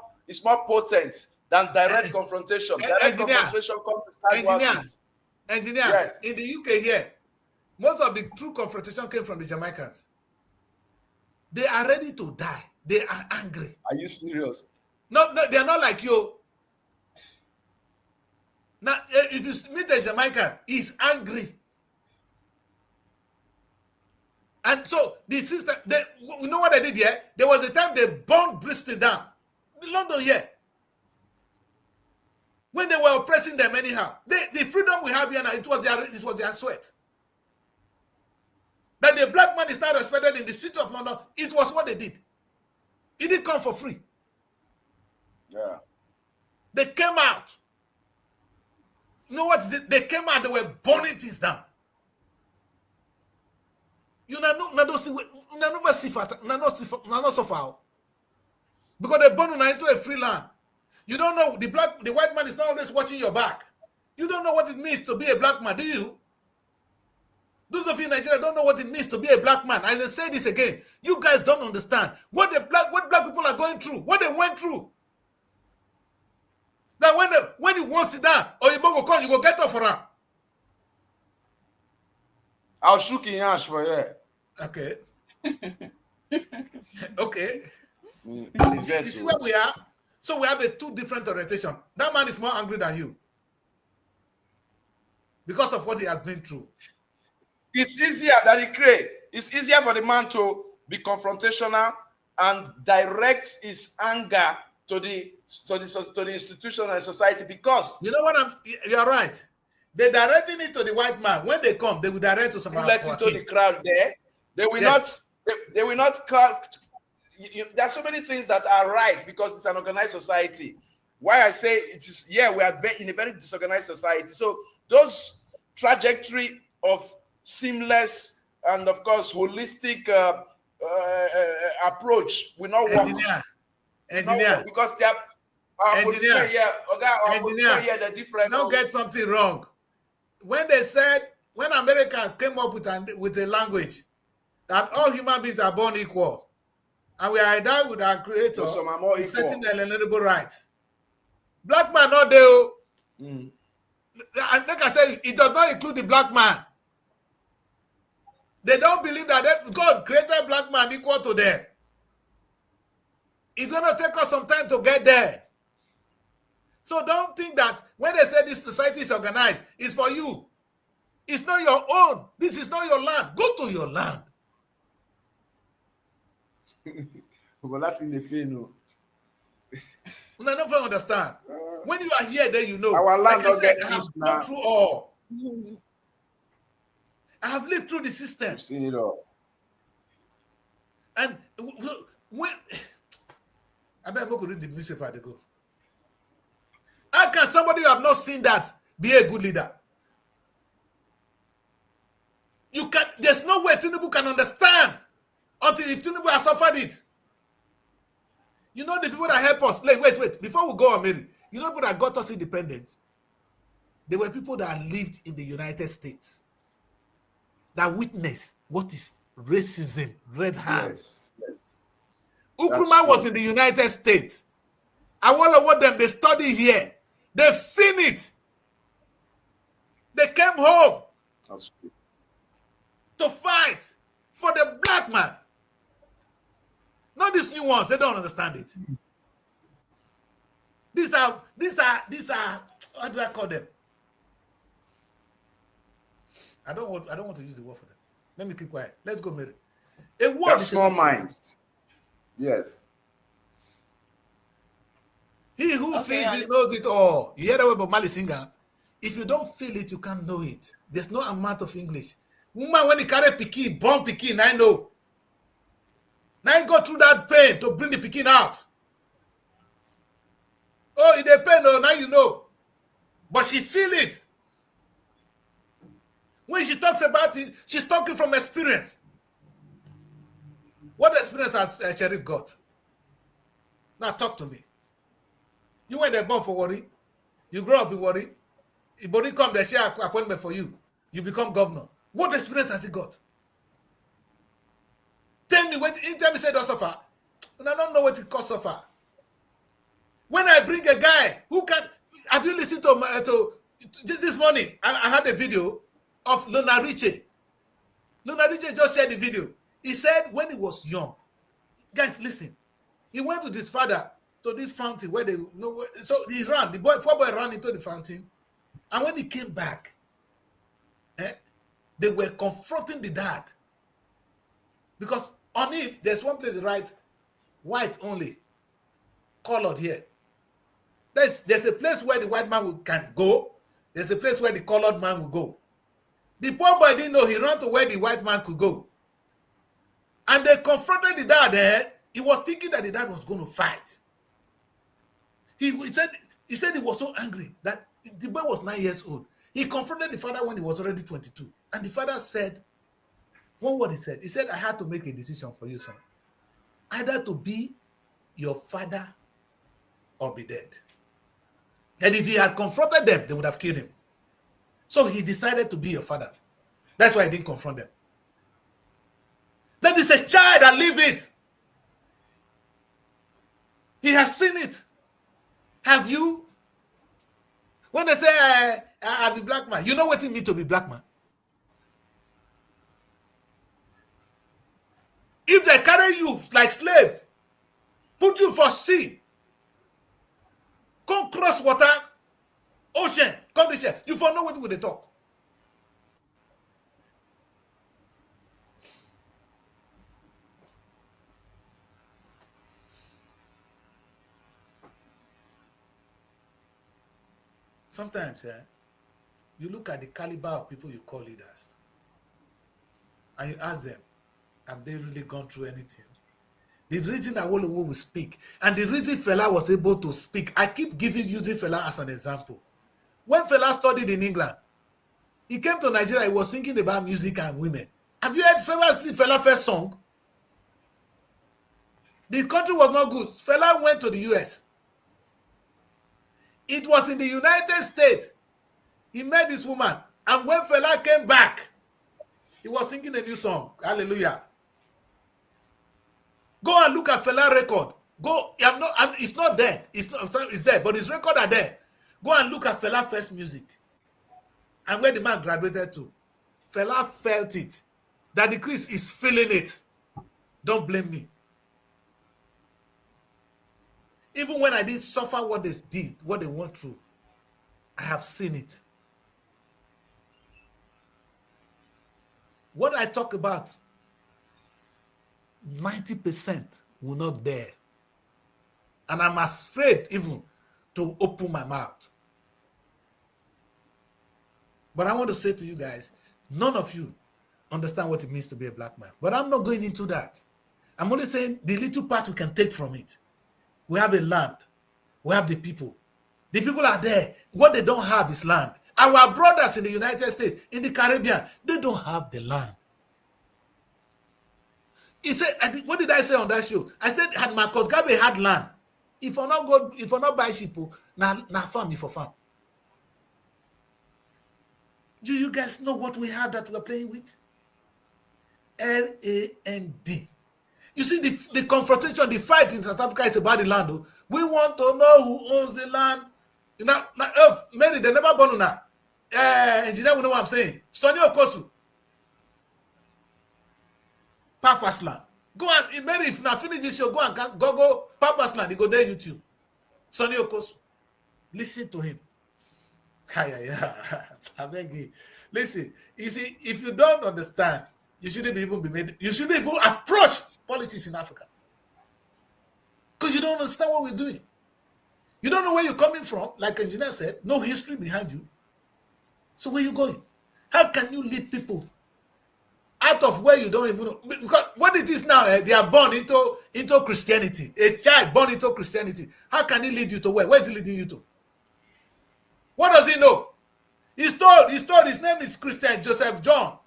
potent than direct confrontation. Direct confrontation comes to engineer. Yes. In the UK here, most of the true confrontation came from the Jamaicans. They are ready to die. They are angry. Are you serious? No, they are not like you. Now, if you meet a Jamaican, he's angry. And so the system, you know what they did here? There was a time they burned Bristol down. London here. When they were oppressing them anyhow. The freedom we have here now, it was their sweat. That the black man is now respected in the city of London, it was what they did. It didn't come for free. Yeah. They came out. You know what? They came out, they were burning things down. You never suffer because they born into a free land. You don't know the white man is not always watching your back. You don't know what it means to be a black man, do you? Those of you in Nigeria don't know what it means to be a black man. I will say this again. You guys don't understand what black people are going through, what they went through. That when you want to sit down or you go come, you go get up for her. I'll shook in ash for you. Okay. Okay. You see where we are? So we have a two different orientation. That man is more angry than you. Because of what he has been through. It's easier that he create. It's easier for the man to be confrontational and direct his anger to the institution and society, because you know what you're right. They're directing it to the white man. When they come, they will direct to some let it to the crowd there. They will not. They will not cut. There are so many things that are right because it's an organized society. Why I say it is, we are in a very disorganized society. So those trajectory of seamless and of course holistic approach will not work. Engineer, because they are engineer, the different. Don't get something wrong. When they said, when America came up with a language that all human beings are born equal, and we are endowed with our creator setting the inalienable rights. Black man not there. And like I said, it does not include the black man. They don't believe that God created black man equal to them. It's going to take us some time to get there. So don't think that when they say this society is organized, it's for you. It's not your own. This is not your land. Go to your land. But that's in the pain. No. I don't understand. When you are here, then you know. Our land like I said, I have now. gone through all. I have lived through the system. I've seen it all. And when I bet I'm going to read the newspaper they go. How can somebody who have not seen that be a good leader? You can. There's no way Tinubu can understand until if Tinubu has suffered it. You know the people that help us. Wait. Before we go on, Mary, you know people that got us independence? They were people that lived in the United States, that witnessed what is racism, red hand. Yes. Nkrumah was in the United States. And all of them, they study here. They've seen it. They came home to fight for the black man. Not these new ones, they don't understand it. These are, how do I call them? I don't want to use the word for them. Let me keep quiet. Let's go, Mary. A word is small minds. Yes. He who feels it knows it all. You hear that word about Mali singer? If you don't feel it, you can't know it. There's no amount of English. Woman, when he carry pikin, born pikin, I know. Now he go through that pain to bring the pikin out. Oh, it depends. Oh, now you know. But she feel it. When she talks about it, she's talking from experience. What experience has Sheriff got? Now talk to me. You went there born for Warri. You grow up in Warri. If body come, they share appointment for you. You become governor. What experience has he got? Tell me what. Tell me say don't suffer. And I don't know what it costs suffer. When I bring a guy who can, have you listened to this morning? I had a video of Lona Richie. Lona Richie just shared the video. He said when he was young, guys, listen. He went with his father to this fountain where they so he ran. The poor boy ran into the fountain, and when he came back, they were confronting the dad because on it there's one place they write white only, colored here. There's a place where the white man can go. There's a place where the colored man will go. The poor boy didn't know. He ran to where the white man could go. And they confronted the dad there. He was thinking that the dad was going to fight. He said he was so angry that the boy was 9 years old. He confronted the father when he was already 22. And the father said, one word he said. He said, I had to make a decision for you, son. Either to be your father or be dead. And if he had confronted them, they would have killed him. So he decided to be your father. That's why he didn't confront them. That is a child that live it. He has seen it. Have you? When they say, I'm a black man, you know what it means to be black man? If they carry you like slave, put you for sea, come cross water, ocean, come this year, you for know what they talk. sometimes you look at the caliber of people you call leaders and you ask them, have they really gone through anything? The reason that Awolowo will speak and the reason Fela was able to speak, I keep using Fela as an example. When Fela studied in England, he came to Nigeria, he was thinking about music and women. Have you heard Fela first song? The country was not good. Fela went to the US. It was in the United States. He met this woman. And when Fela came back, he was singing a new song. Hallelujah. Go and look at Fela record. Go. It's not there. It's there, but his record are there. Go and look at Fela first music. And where the man graduated to. Fela felt it. Daddy Chris is feeling it. Don't blame me. Even when I didn't suffer what they did, what they went through, I have seen it. What I talk about, 90% will not dare. And I'm afraid even to open my mouth. But I want to say to you guys, none of you understand what it means to be a black man. But I'm not going into that. I'm only saying the little part we can take from it. We have a land. We have the people. The people are there. What they don't have is land. Our brothers in the United States, in the Caribbean, they don't have the land. He said, what did I say on that show? I said, had Marcus Garvey had land, if I not buy sheep, na farm for farm. Do you guys know what we have that we're playing with? L-A-N-D. You see, the confrontation, the fight in South Africa is about the land. Oh. We want to know who owns the land. You know, Mary, they never born now. Engineer, we know what I'm saying. Sonny Okosu. Papa's land. Go and, Mary, if not finish this show, go and go Papa's land. You go there YouTube. Sonny Okosu. Listen to him. I beg you. Listen, you see, if you don't understand, you shouldn't even approach politics in Africa. Because you don't understand what we're doing. You don't know where you're coming from, like engineer said, no history behind you. So where are you going? How can you lead people out of where you don't even know? Because what it is now, they are born into Christianity. A child born into Christianity. How can he lead you to where? Where is he leading you to? What does he know? He's told his name is Christian Joseph John.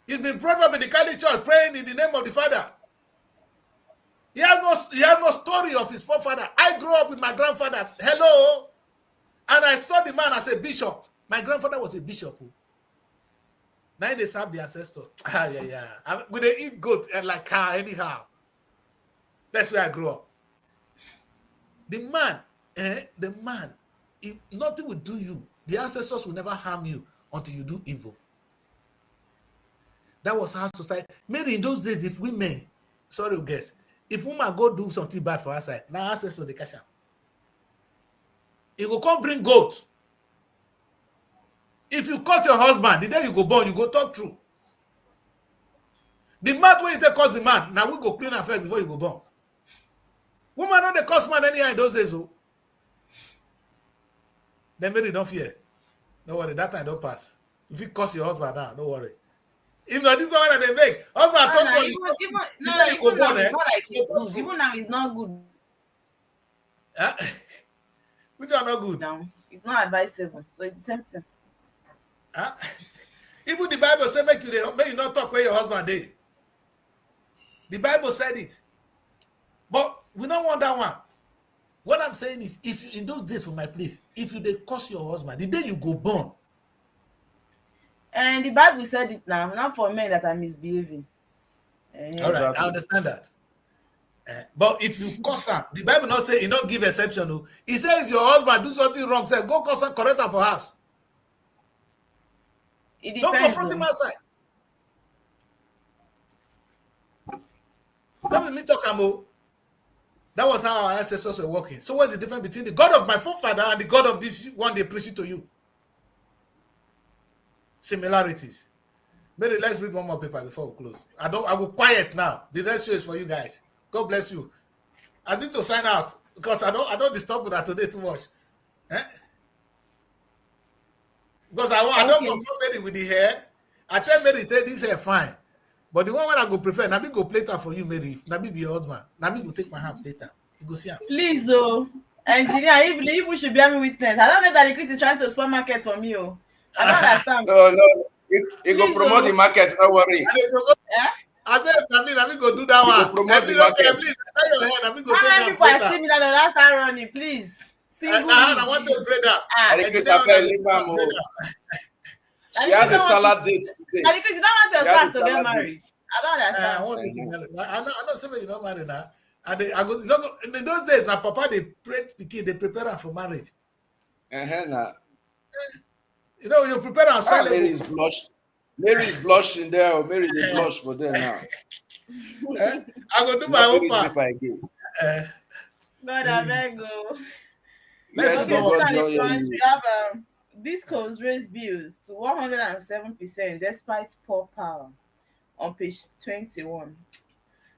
He's been brought up in the Catholic Church praying in the name of the Father. He has no story of his forefather. I grew up with my grandfather. Hello. And I saw the man as a bishop. My grandfather was a bishop. Now they serve the ancestors. When they eat goat and like cow anyhow. That's where I grew up. The man, if nothing will do you. The ancestors will never harm you until you do evil. That was how society. Maybe in those days, if women, if woman go do something bad for outside, now ancestors they catch her. He will come bring goat. If you curse your husband, the day you go born, you go talk true. The man when you take curse the man, now we go clean affair before you go born. Woman not the curse man anyhow in those days. Then maybe don't fear. Don't worry, that time don't pass. If you curse your husband now, don't worry. If not, this is one that they make. Husband even now it's not good. Which one not good? Now it's not advisable, so it's the same thing. Even the Bible said make you not talk where your husband is. The Bible said it. But we don't want that one. What I'm saying is, if in those days from my place, if you curse your husband, the day you go born. And the Bible said it now, not for men that are misbehaving. All right, I understand that. But if you curse her, the Bible not say, you not give exception. No. He said if your husband do something wrong, say go curse her, correct her for house. Don't confront him outside. Let me talk about. That was how our ancestors were working. So what's the difference between the God of my forefather and the God of this one they preach it to you? Similarities. Maybe let's read one more paper before we close. I will quiet now. The rest is for you guys. God bless you. I need to sign out because I don't disturb that today too much. Because I don't confirm Mary with the hair. I tell Mary, say this hair fine. But the one I go prefer, Nabi go play that for you, Mary. If Nabi be your husband, Nabi go take my hand later. You go see him. Please, engineer, if we should be having witness. I don't know that the Chris is trying to spoil market for me. I don't understand. No. He go promote the market, don't worry. I said, Nabi go do that one. Promote the market. Please, your hand, Nabi go How take many people are seeing that last time running, please? I want to break that. She has a salad date today. And because you don't want your son to get married. I don't understand. I know somebody you not married now. And I go, in those days, my papa they prepare her for marriage. Nah. You know, you prepare her salad. Mary is blushing there. Mary is blush for them now. I go do my own part. God, I beg go. Let's go. We have Discos raise bills to 107% despite poor power on page 21.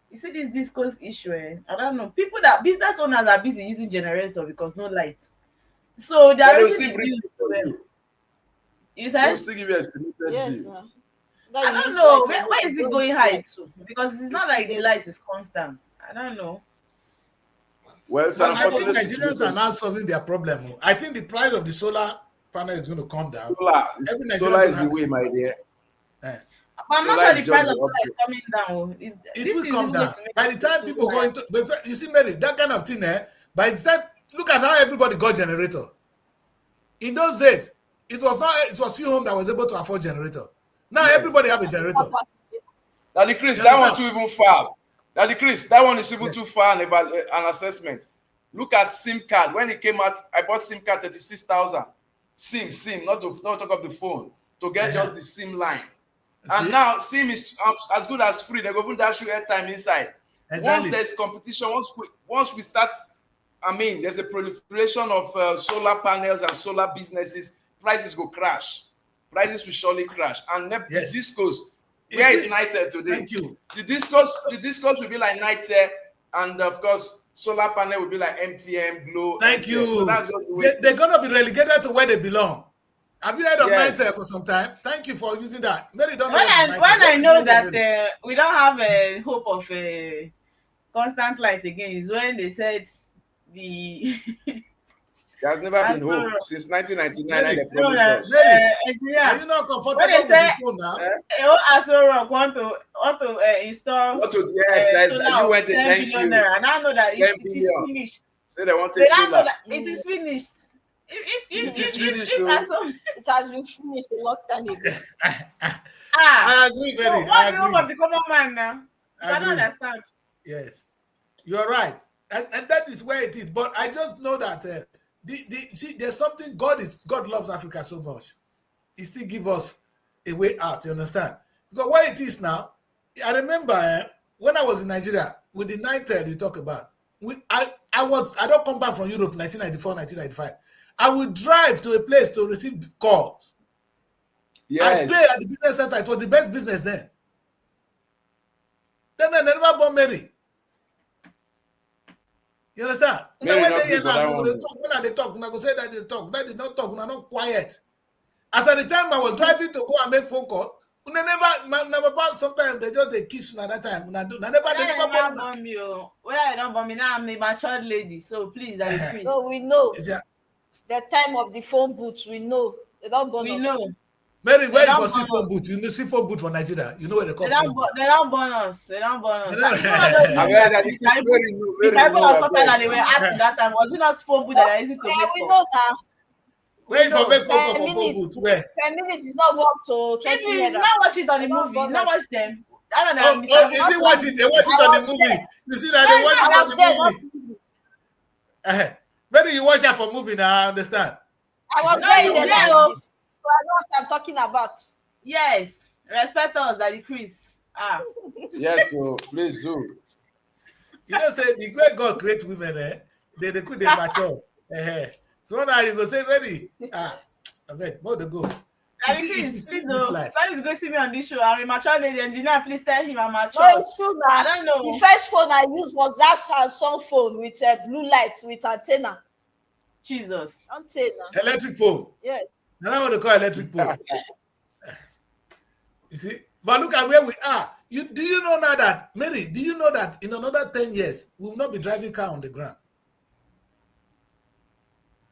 You see this Discos issue, I don't know. Business owners are busy using generator because no light. So they are raising the bills to them. You said? They'll still give you estimated Yes, bill. I don't know. Where is it going high to? Because it's not like the light is constant. I don't know. Well, I think Nigerians are now solving their problem. I think the price of the solar panel is going to come down. Solar is the way, my dear. I'm not sure the price of solar is coming down. It will come down. By the time people go into, you see, Mary, that kind of thing, by the time, look at how everybody got generator. In those days, it was few homes that was able to afford generator. Now everybody have a generator. Daddy Chris, that one too even far. Daddy Chris, that one is even too far an assessment. Look at SIM card. When it came out, I bought SIM card 36,000. SIM, not talk of the phone, to get just the SIM line. And now SIM is as good as free. They go even dash you airtime inside. Exactly. Once there's competition, once we start, there's a proliferation of solar panels and solar businesses, prices go crash. Prices will surely crash. And the Discos, where is Nitel today? Thank you. The Discos will be like Nitel, and of course, solar panel will be like MTN, Glow. Thank you. So that's what they're going to be relegated to where they belong. Have you heard of Nitel for some time? Thank you for using that. Mary don't know when I know that we don't have a hope of a constant light again is when they said There's never been hope since 1999. Are you not comfortable with the phone now? Asoro want to install. You went to thank you. And I know that it is finished. Say they want to solar. It is finished. It has been finished a long time ago. I agree, Mary. What's the hope of the common man now? I don't understand. Yes, you're right, and that is where it is. But I just know that. See, there's something God loves Africa so much. He still give us a way out. You understand? Because where it is now, I remember when I was in Nigeria with the Nitel you talk about. I don't come back from Europe 1994, 1995. I would drive to a place to receive calls. Yes. I pay at the business center. It was the best business then. Then I never born Mary. You understand? When they talk, when I go say that they talk, that they not talk, when I'm not quiet. As at the time I was driving to go and make phone call, sometimes they kiss at that time. They never bomb me. Well, I don't bomb me now. I'm a mature lady, so please, please. No, we know. The time of the phone booth, we know. They don't burn us. We know. Mary, where you see phone booth? You know, see phone booth for Nigeria. You know where they call phone booth. They don't burn us. They don't burn us. I mean, that is very that they were asking that time. Was it not phone booth that are easy to make? We know that. Where you can make phone call for phone booth? Where? 10 minutes is not up to 20 minutes. You not watch it on the movie. You not watch them. I don't know. You see, watch it. They watch it on the movie. You see that they watch it on the movie. Maybe you watch that for movie now. I understand. I was there in the night, so I know what I'm talking about. Yes, respect us, Daddy Chris. Yes, so please do. You know, say the great God create women, they could mature. So now you go say, Mary, I bet more to go. Please go see me on this show. I'm a mature lady engineer. Please tell him I'm mature. No, it's true, man. I don't know. The first phone I used was that Samsung phone with blue lights with antenna. Jesus. Antenna. Electric phone. Yes. Now I want to call electric pole. You see? But look at where we are. Do you know now that, Mary, do you know that in another 10 years, we will not be driving car on the ground?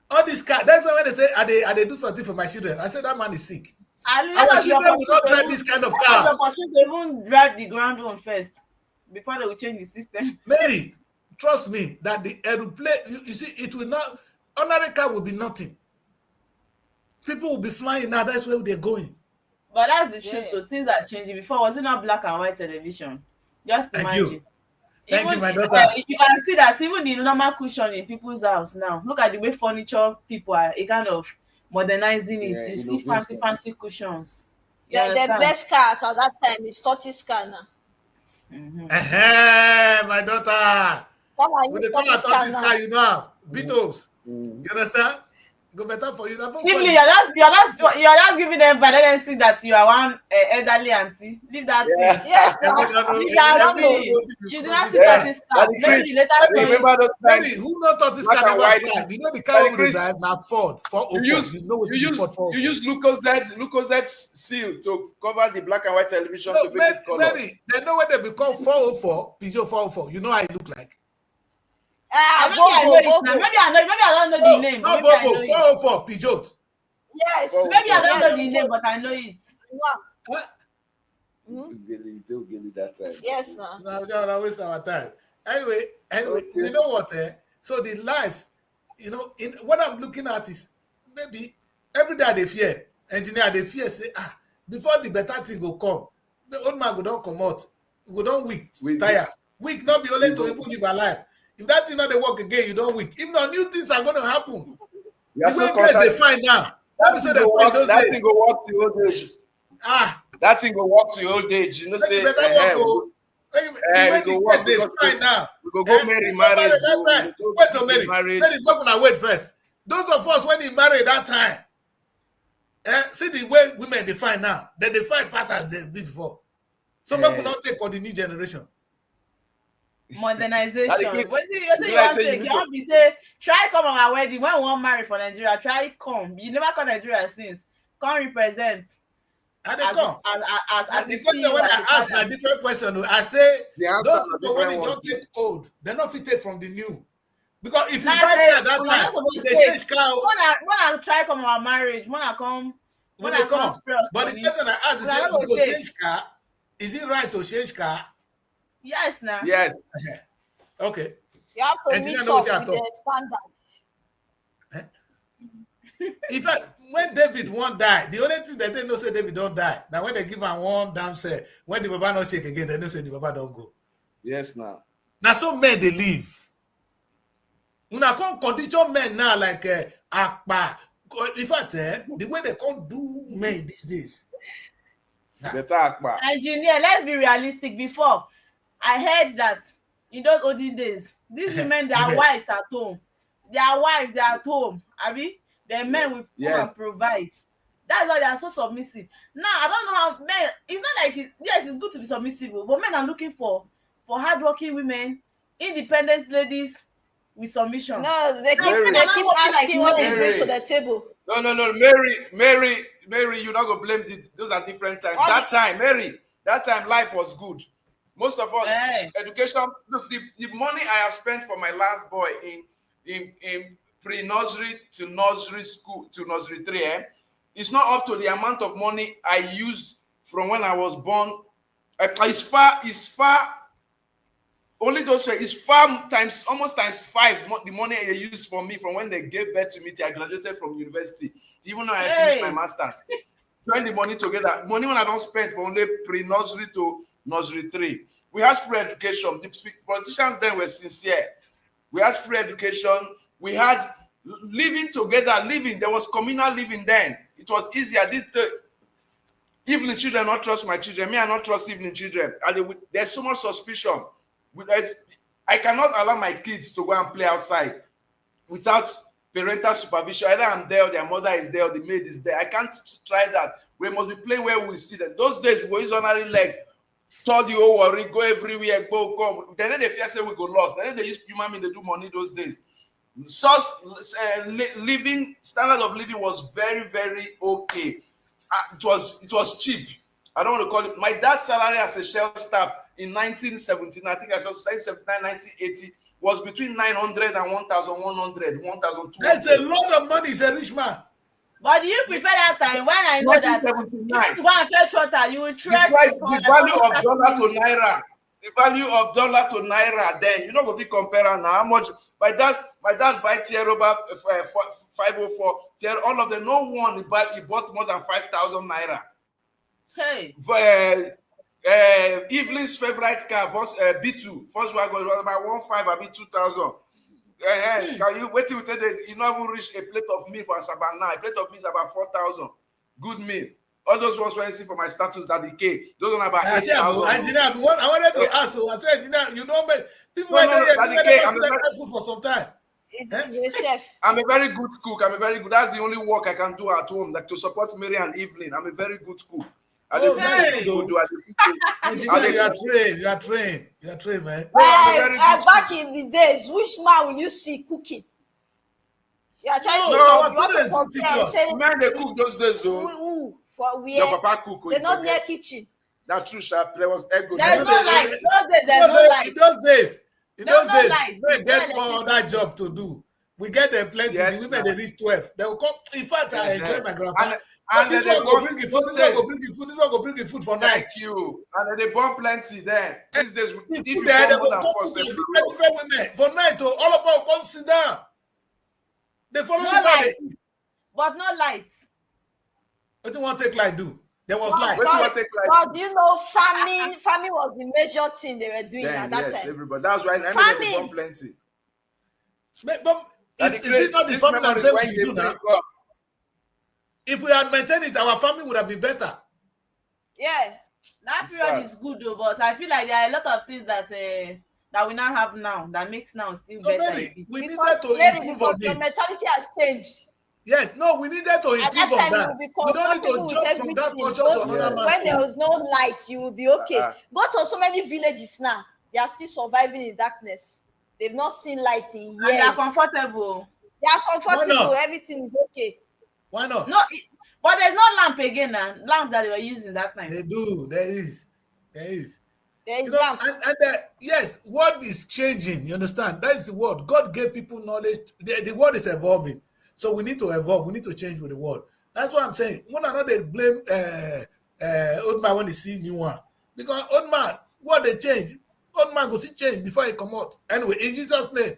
All these cars, that's why when they say, are they do something for my children? I said, that man is sick. Our children will not drive this kind of cars. They won't drive the ground one first before they will change the system. Mary, trust me that the aeroplane, you see, it will not, ordinary car will be nothing. People will be flying now. That's where they're going. But that's the truth. So things are changing. Before, was it not black and white television? Just imagine. Thank you, my daughter. You can see that even the normal cushion in people's house now. Look at the way furniture people are kind of modernizing it. You see fancy cushions. The best car at that time is tortoise car now. My daughter. When they come at tortoise car, you know, Beatles. You understand? Go better for you. Simply, you're just giving them validity that you are one elderly auntie. Leave that thing. Yes, you did not see this car. Maybe later remember those times. Who not thought this car never drive? You know the car we drive now Ford. You use Lucozade seal to cover the black and white television. No, Mary, they know when they become 404, Peugeot 404. You know how it look like. Maybe I don't know the name. No, Volvo 404 Peugeot. Yes. Maybe I don't know the name, but I know it. What? Don't get it that time. Yes, no. No, don't waste our time. Anyway, okay. You know what? So the life, in what I'm looking at is maybe every day they fear. Engineer, they fear say, before the better thing will come, the old man go don't come out, go don't weak, tire. Weak not be only to even live alive. If that thing not they work again, you don't weak. If not, new things are going to happen. The way they find now. That thing go work to old age. That thing go work to old age. You know, say the way they find now. We go marry. Wait to marry. Wait first. Those of us when he married that time, see the way women define now. They define past as they did before. Some people not take for the new generation. Modernization. What do you want to take? You want to say, try come on our wedding. When we want marry for Nigeria, try come. You never come Nigeria since. Come represent. And they come. As the question when I ask a different question, I say those people when they don't take old, they're not fit take from the new. Because if you buy car that time, they change car. When I try come our marriage, when I come. But the person I ask is say, you go change car. Is it right to change car? Yes, now. Yes. Okay. You have to meet up with the standard. In fact, when David won't die, the only thing that they know say David don't die. Now when they give him one damn say, when the Baba not shake again, they know say the Baba don't go. Yes, now. Now some men they leave. Una come condition men now like Akpa. In fact, the way they can't do men these days. Engineer, let's be realistic. Before, I heard that in those olden days, these women, their wives at home. Their wives, they're at home. Abi, their men will come and provide. That's why they are so submissive. Now, I don't know how men, it's not like, it's good to be submissive, but men are looking for hardworking women, independent ladies with submission. No, they keep asking what they bring to the table. No. Mary, you're not going to blame it. Those are different times. That time life was good. Most of us, education, look, the money I have spent for my last boy in pre-nursery to nursery school to nursery 3, it's not up to the amount of money I used from when I was born. It's far, only those way, it's far almost times 5 the money they used for me from when they gave birth to me till I graduated from university. Even though I finished my master's. Join the money together. Money when I don't spend for only pre-nursery to nursery 3. We had free education. The politicians then were sincere. We had free education. We had living together, There was communal living then. It was easier. Evening children not trust my children. Me, I not trust evening children. There's so much suspicion. I cannot allow my kids to go and play outside without parental supervision. Either I'm there, or their mother is there, or the maid is there. I can't try that. We must be playing where we see them. Those days, we use ordinary leg. Told you, oh, worry, go everywhere, go, come. Then they fear say we go lost. Then they use human being to do money those days. living standard of living was very, very okay. It was cheap. I don't want to call it. My dad's salary as a Shell staff in 1979, I think I saw 1979, 1980, was between 900 and 1,100, 1,200. That's a lot of money. He's a rich man. But do you prefer that time when I know that you need to go and fetch water, you will try the value of dollar to naira. The value of dollar to naira, then you know if you compare now how much my dad buy Tieroba 504 all of them, no one he bought more than 5,000 naira. Hey. Evelyn's favorite car was B2 Volkswagen was about 1.5 or 2,000. Can you wait till you not even reach a plate of meal for Sabana? A plate of meal is about 4,000. Good meal. All those ones when I see for my status that decay, those are about 8,000. I wanted to ask you. I said, engineer, you know me. People are there food for some time. Chef. I'm a very good cook. That's the only work I can do at home, like to support Mary and Evelyn. I'm a very good cook. You are trained, man. Back in the days, which man will you see cooking? You are trying to compare. Man, they cook those days, though. For where? Your papa cook. They're not near kitchen. That's true, sharp. There was egg. There's no light. In those days, we get more other job to do. We get them plenty. The women they reach 12. They will come. In fact, I enjoy my grandpa. And this one go bring the food. This one go bring the food for night. Thank you. And they burn plenty there. These days, if you they will come to different women for night. All of us come sit down. They follow the body. But no light. What do you want to take light do? There was light. But do you know farming was the major thing they were doing at that time. Everybody. That's why I know they burn plenty. But is it not the farming I'm saying we should do now? If we had maintained it, our family would have been better. Yeah. That period is good though, but I feel like there are a lot of things that we now have now that makes now still better. We needed to improve on it. Your mentality has changed. Yes, no, we needed to improve on that. We don't need to jump from that culture to another man's. When there was no light, you will be okay. Go to so many villages now. They are still surviving in darkness. They've not seen light in years. And they are comfortable. Everything is okay. Why not? No, but there's no lamp again now. Lamp that they were using that time. They do. There is. Lamp. And yes, what is changing? You understand? That is the word. God gave people knowledge. The world is evolving. So we need to evolve. We need to change with the world. That's what I'm saying. One another blame old man when they see new one. Because old man, what they change? Old man go see change before he come out. Anyway, in Jesus' name.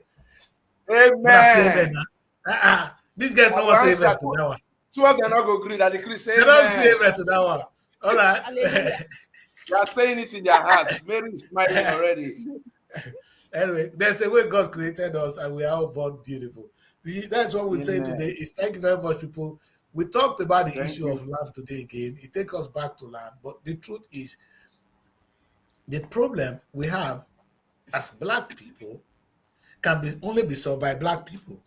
Amen. These guys don't want to say amen to that one. Two of them not go agree that the Christian. They don't say amen to that one. All right. They are saying it in their hearts. Mary is smiling already. Anyway, there's a way God created us and we are all born beautiful. That's what we say today is thank you very much, people. We talked about the issue of land today again. It takes us back to land. But the truth is, the problem we have as Black people can only be solved by Black people.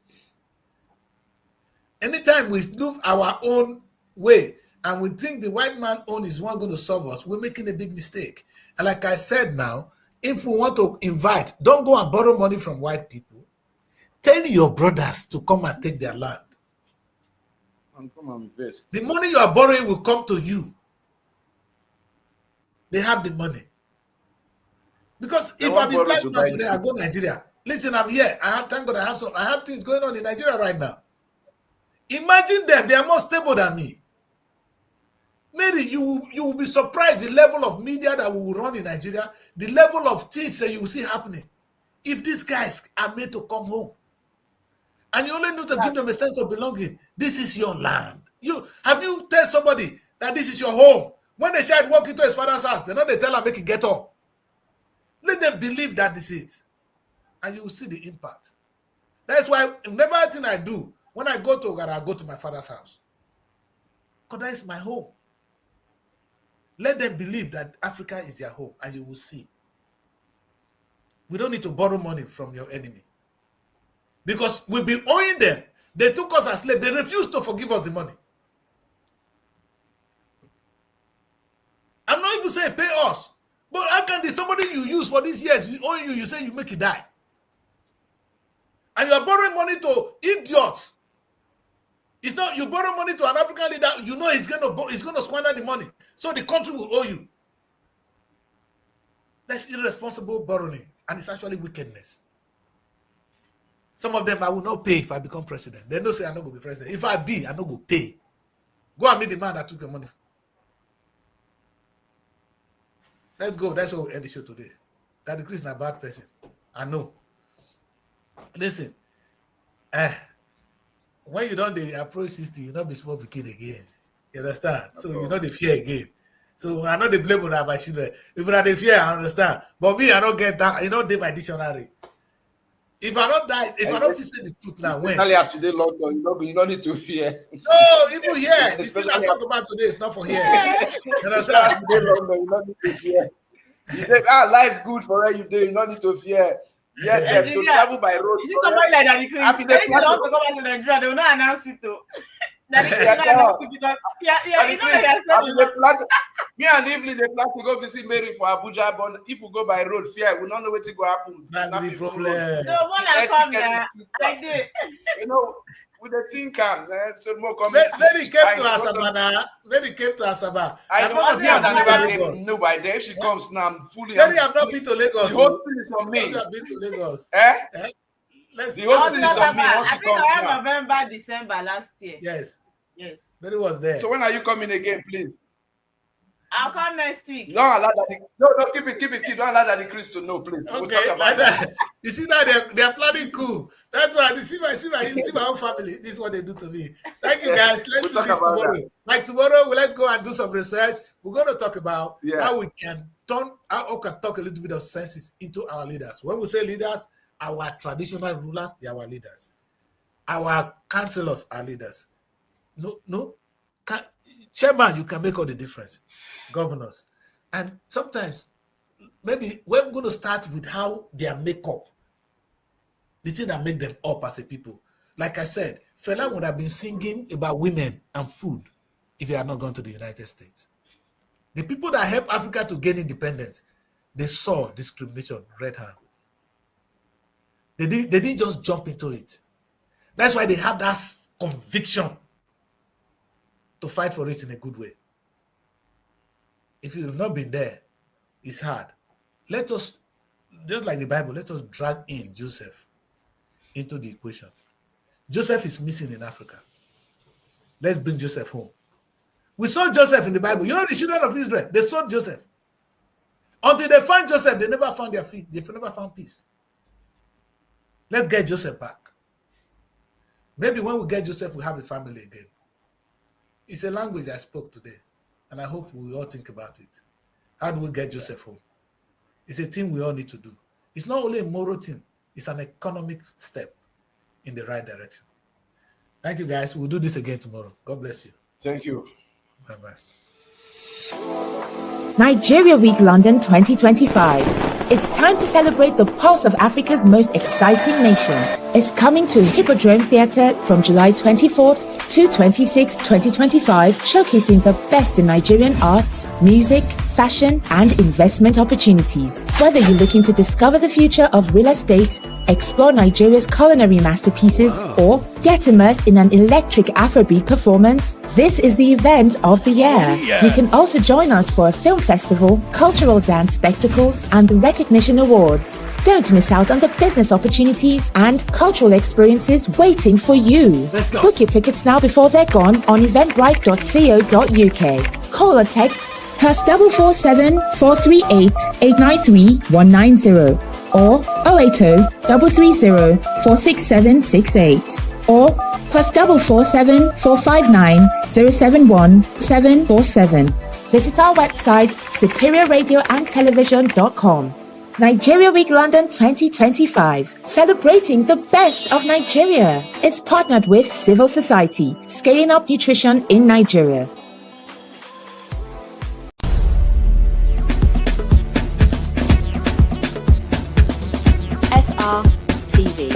Anytime we move our own way and we think the white man own is one going to solve us, we're making a big mistake. And like I said now, if we want to invite, don't go and borrow money from white people. Tell your brothers to come and take their land. And come and invest. The money you are borrowing will come to you. They have the money. Because if I be Black man today, I go to Nigeria. Listen, I'm here. Thank God I have things going on in Nigeria right now. Imagine them. They are more stable than me. Mary, you will be surprised the level of media that we will run in Nigeria, the level of things that you will see happening. If these guys are made to come home, and you only need to give them a sense of belonging, this is your land. Have you tell somebody that this is your home? When the child walk into his father's house, they tell him make it get up. Let them believe that this is it, and you will see the impact. That's why whenever anything I do, when I go to Uganda, I go to my father's house. Because that is my home. Let them believe that Africa is their home, and you will see. We don't need to borrow money from your enemy. Because we've been owing them. They took us as slaves. They refused to forgive us the money. I'm not even saying pay us. But how can somebody you use for these years, you owe you say you make it die? And you are borrowing money to idiots. It's not you borrow money to an African leader, you know he's gonna squander the money. So the country will owe you. That's irresponsible borrowing, and it's actually wickedness. Some of them I will not pay if I become president. They don't say I'm not going to be president. If I be, I'm not going to pay. Go and meet the man that took your money. Let's go. That's what we end the show today. That Chris is a bad person. I know. Listen, when you don't approach 60, you don't be small kid again. You understand? So you know the fear again. So I know the blame on my children. If I the fear, I understand. But me, I don't get that. You know, they my dictionary. If I don't die, if I don't say the truth now, when? As you did London, you don't need to fear. No, even here. The thing I talk about today is not for here. You understand? London, you don't need to fear. You say, life good for where you do. You don't need to fear. Yes, to travel by road. You see somebody like that, they want to come back to Nigeria. They will not announce it though. Me and Evelyn, they plan to go visit Mary for Abuja, but if we go by road, fear, we don't know what to go happen. That's the problem. No, when I come there, I did. You know, with the thing come, so more comments. Mary came to Asaba. Mary came to Asaba. I never know by there. If she comes now, I'm fully. Mary, I've not been to Lagos. The whole thing is on me. I've been to Lagos. The whole thing is on me. I think around November, December last year. Yes. Mary was there. So when are you coming again, please? I'll come next week. Don't allow that. No, keep it. Don't allow that Chris to know, please. Okay. We'll talk about that. You see that they're planning coup. That's why you see my own family. This is what they do to me. Thank you guys. Let's do this tomorrow. That. Like tomorrow, let's go and do some research. We're going to talk about how we can talk a little bit of senses into our leaders. When we say leaders, our traditional rulers, they are our leaders. Our councillors are leaders. No. Chairman, you can make all the difference. Governors. And sometimes, maybe we're going to start with how their makeup, the thing that make them up as a people. Like I said, Fela would have been singing about women and food if he had not gone to the United States. The people that helped Africa to gain independence, they saw discrimination red hand. They didn't just jump into it. That's why they have that conviction to fight for it in a good way. If you've not been there, it's hard. Let us, just like the Bible, let us drag in Joseph into the equation. Joseph is missing in Africa. Let's bring Joseph home. We saw Joseph in the Bible. You know the children of Israel, they saw Joseph. Until they find Joseph, they never found their feet. They never found peace. Let's get Joseph back. Maybe when we get Joseph, we have a family again. It's a language I spoke today, and I hope we all think about it. How do we get Joseph home? It's a thing we all need to do. It's not only a moral thing, it's an economic step in the right direction. Thank you, guys. We'll do this again tomorrow. God bless you. Thank you. Bye-bye. Nigeria Week London 2025. It's time to celebrate the pulse of Africa's most exciting nation. It's coming to Hippodrome Theatre from July 24th to 26, 2025, showcasing the best in Nigerian arts, music, fashion, and investment opportunities. Whether you're looking to discover the future of real estate, explore Nigeria's culinary masterpieces, or get immersed in an electric Afrobeat performance, this is the event of the year. You can also join us for a film festival, cultural dance spectacles, and the recognition awards. Don't miss out on the business opportunities and cultural experiences waiting for you. Book your tickets now before they're gone on eventbrite.co.uk. Call or text +447 438 893 190 or 080 330 46768 or +447 459 071 747. Visit our website superiorradioandtelevision.com. Nigeria Week London 2025, celebrating the best of Nigeria, is partnered with Civil Society, scaling up nutrition in Nigeria. SR TV.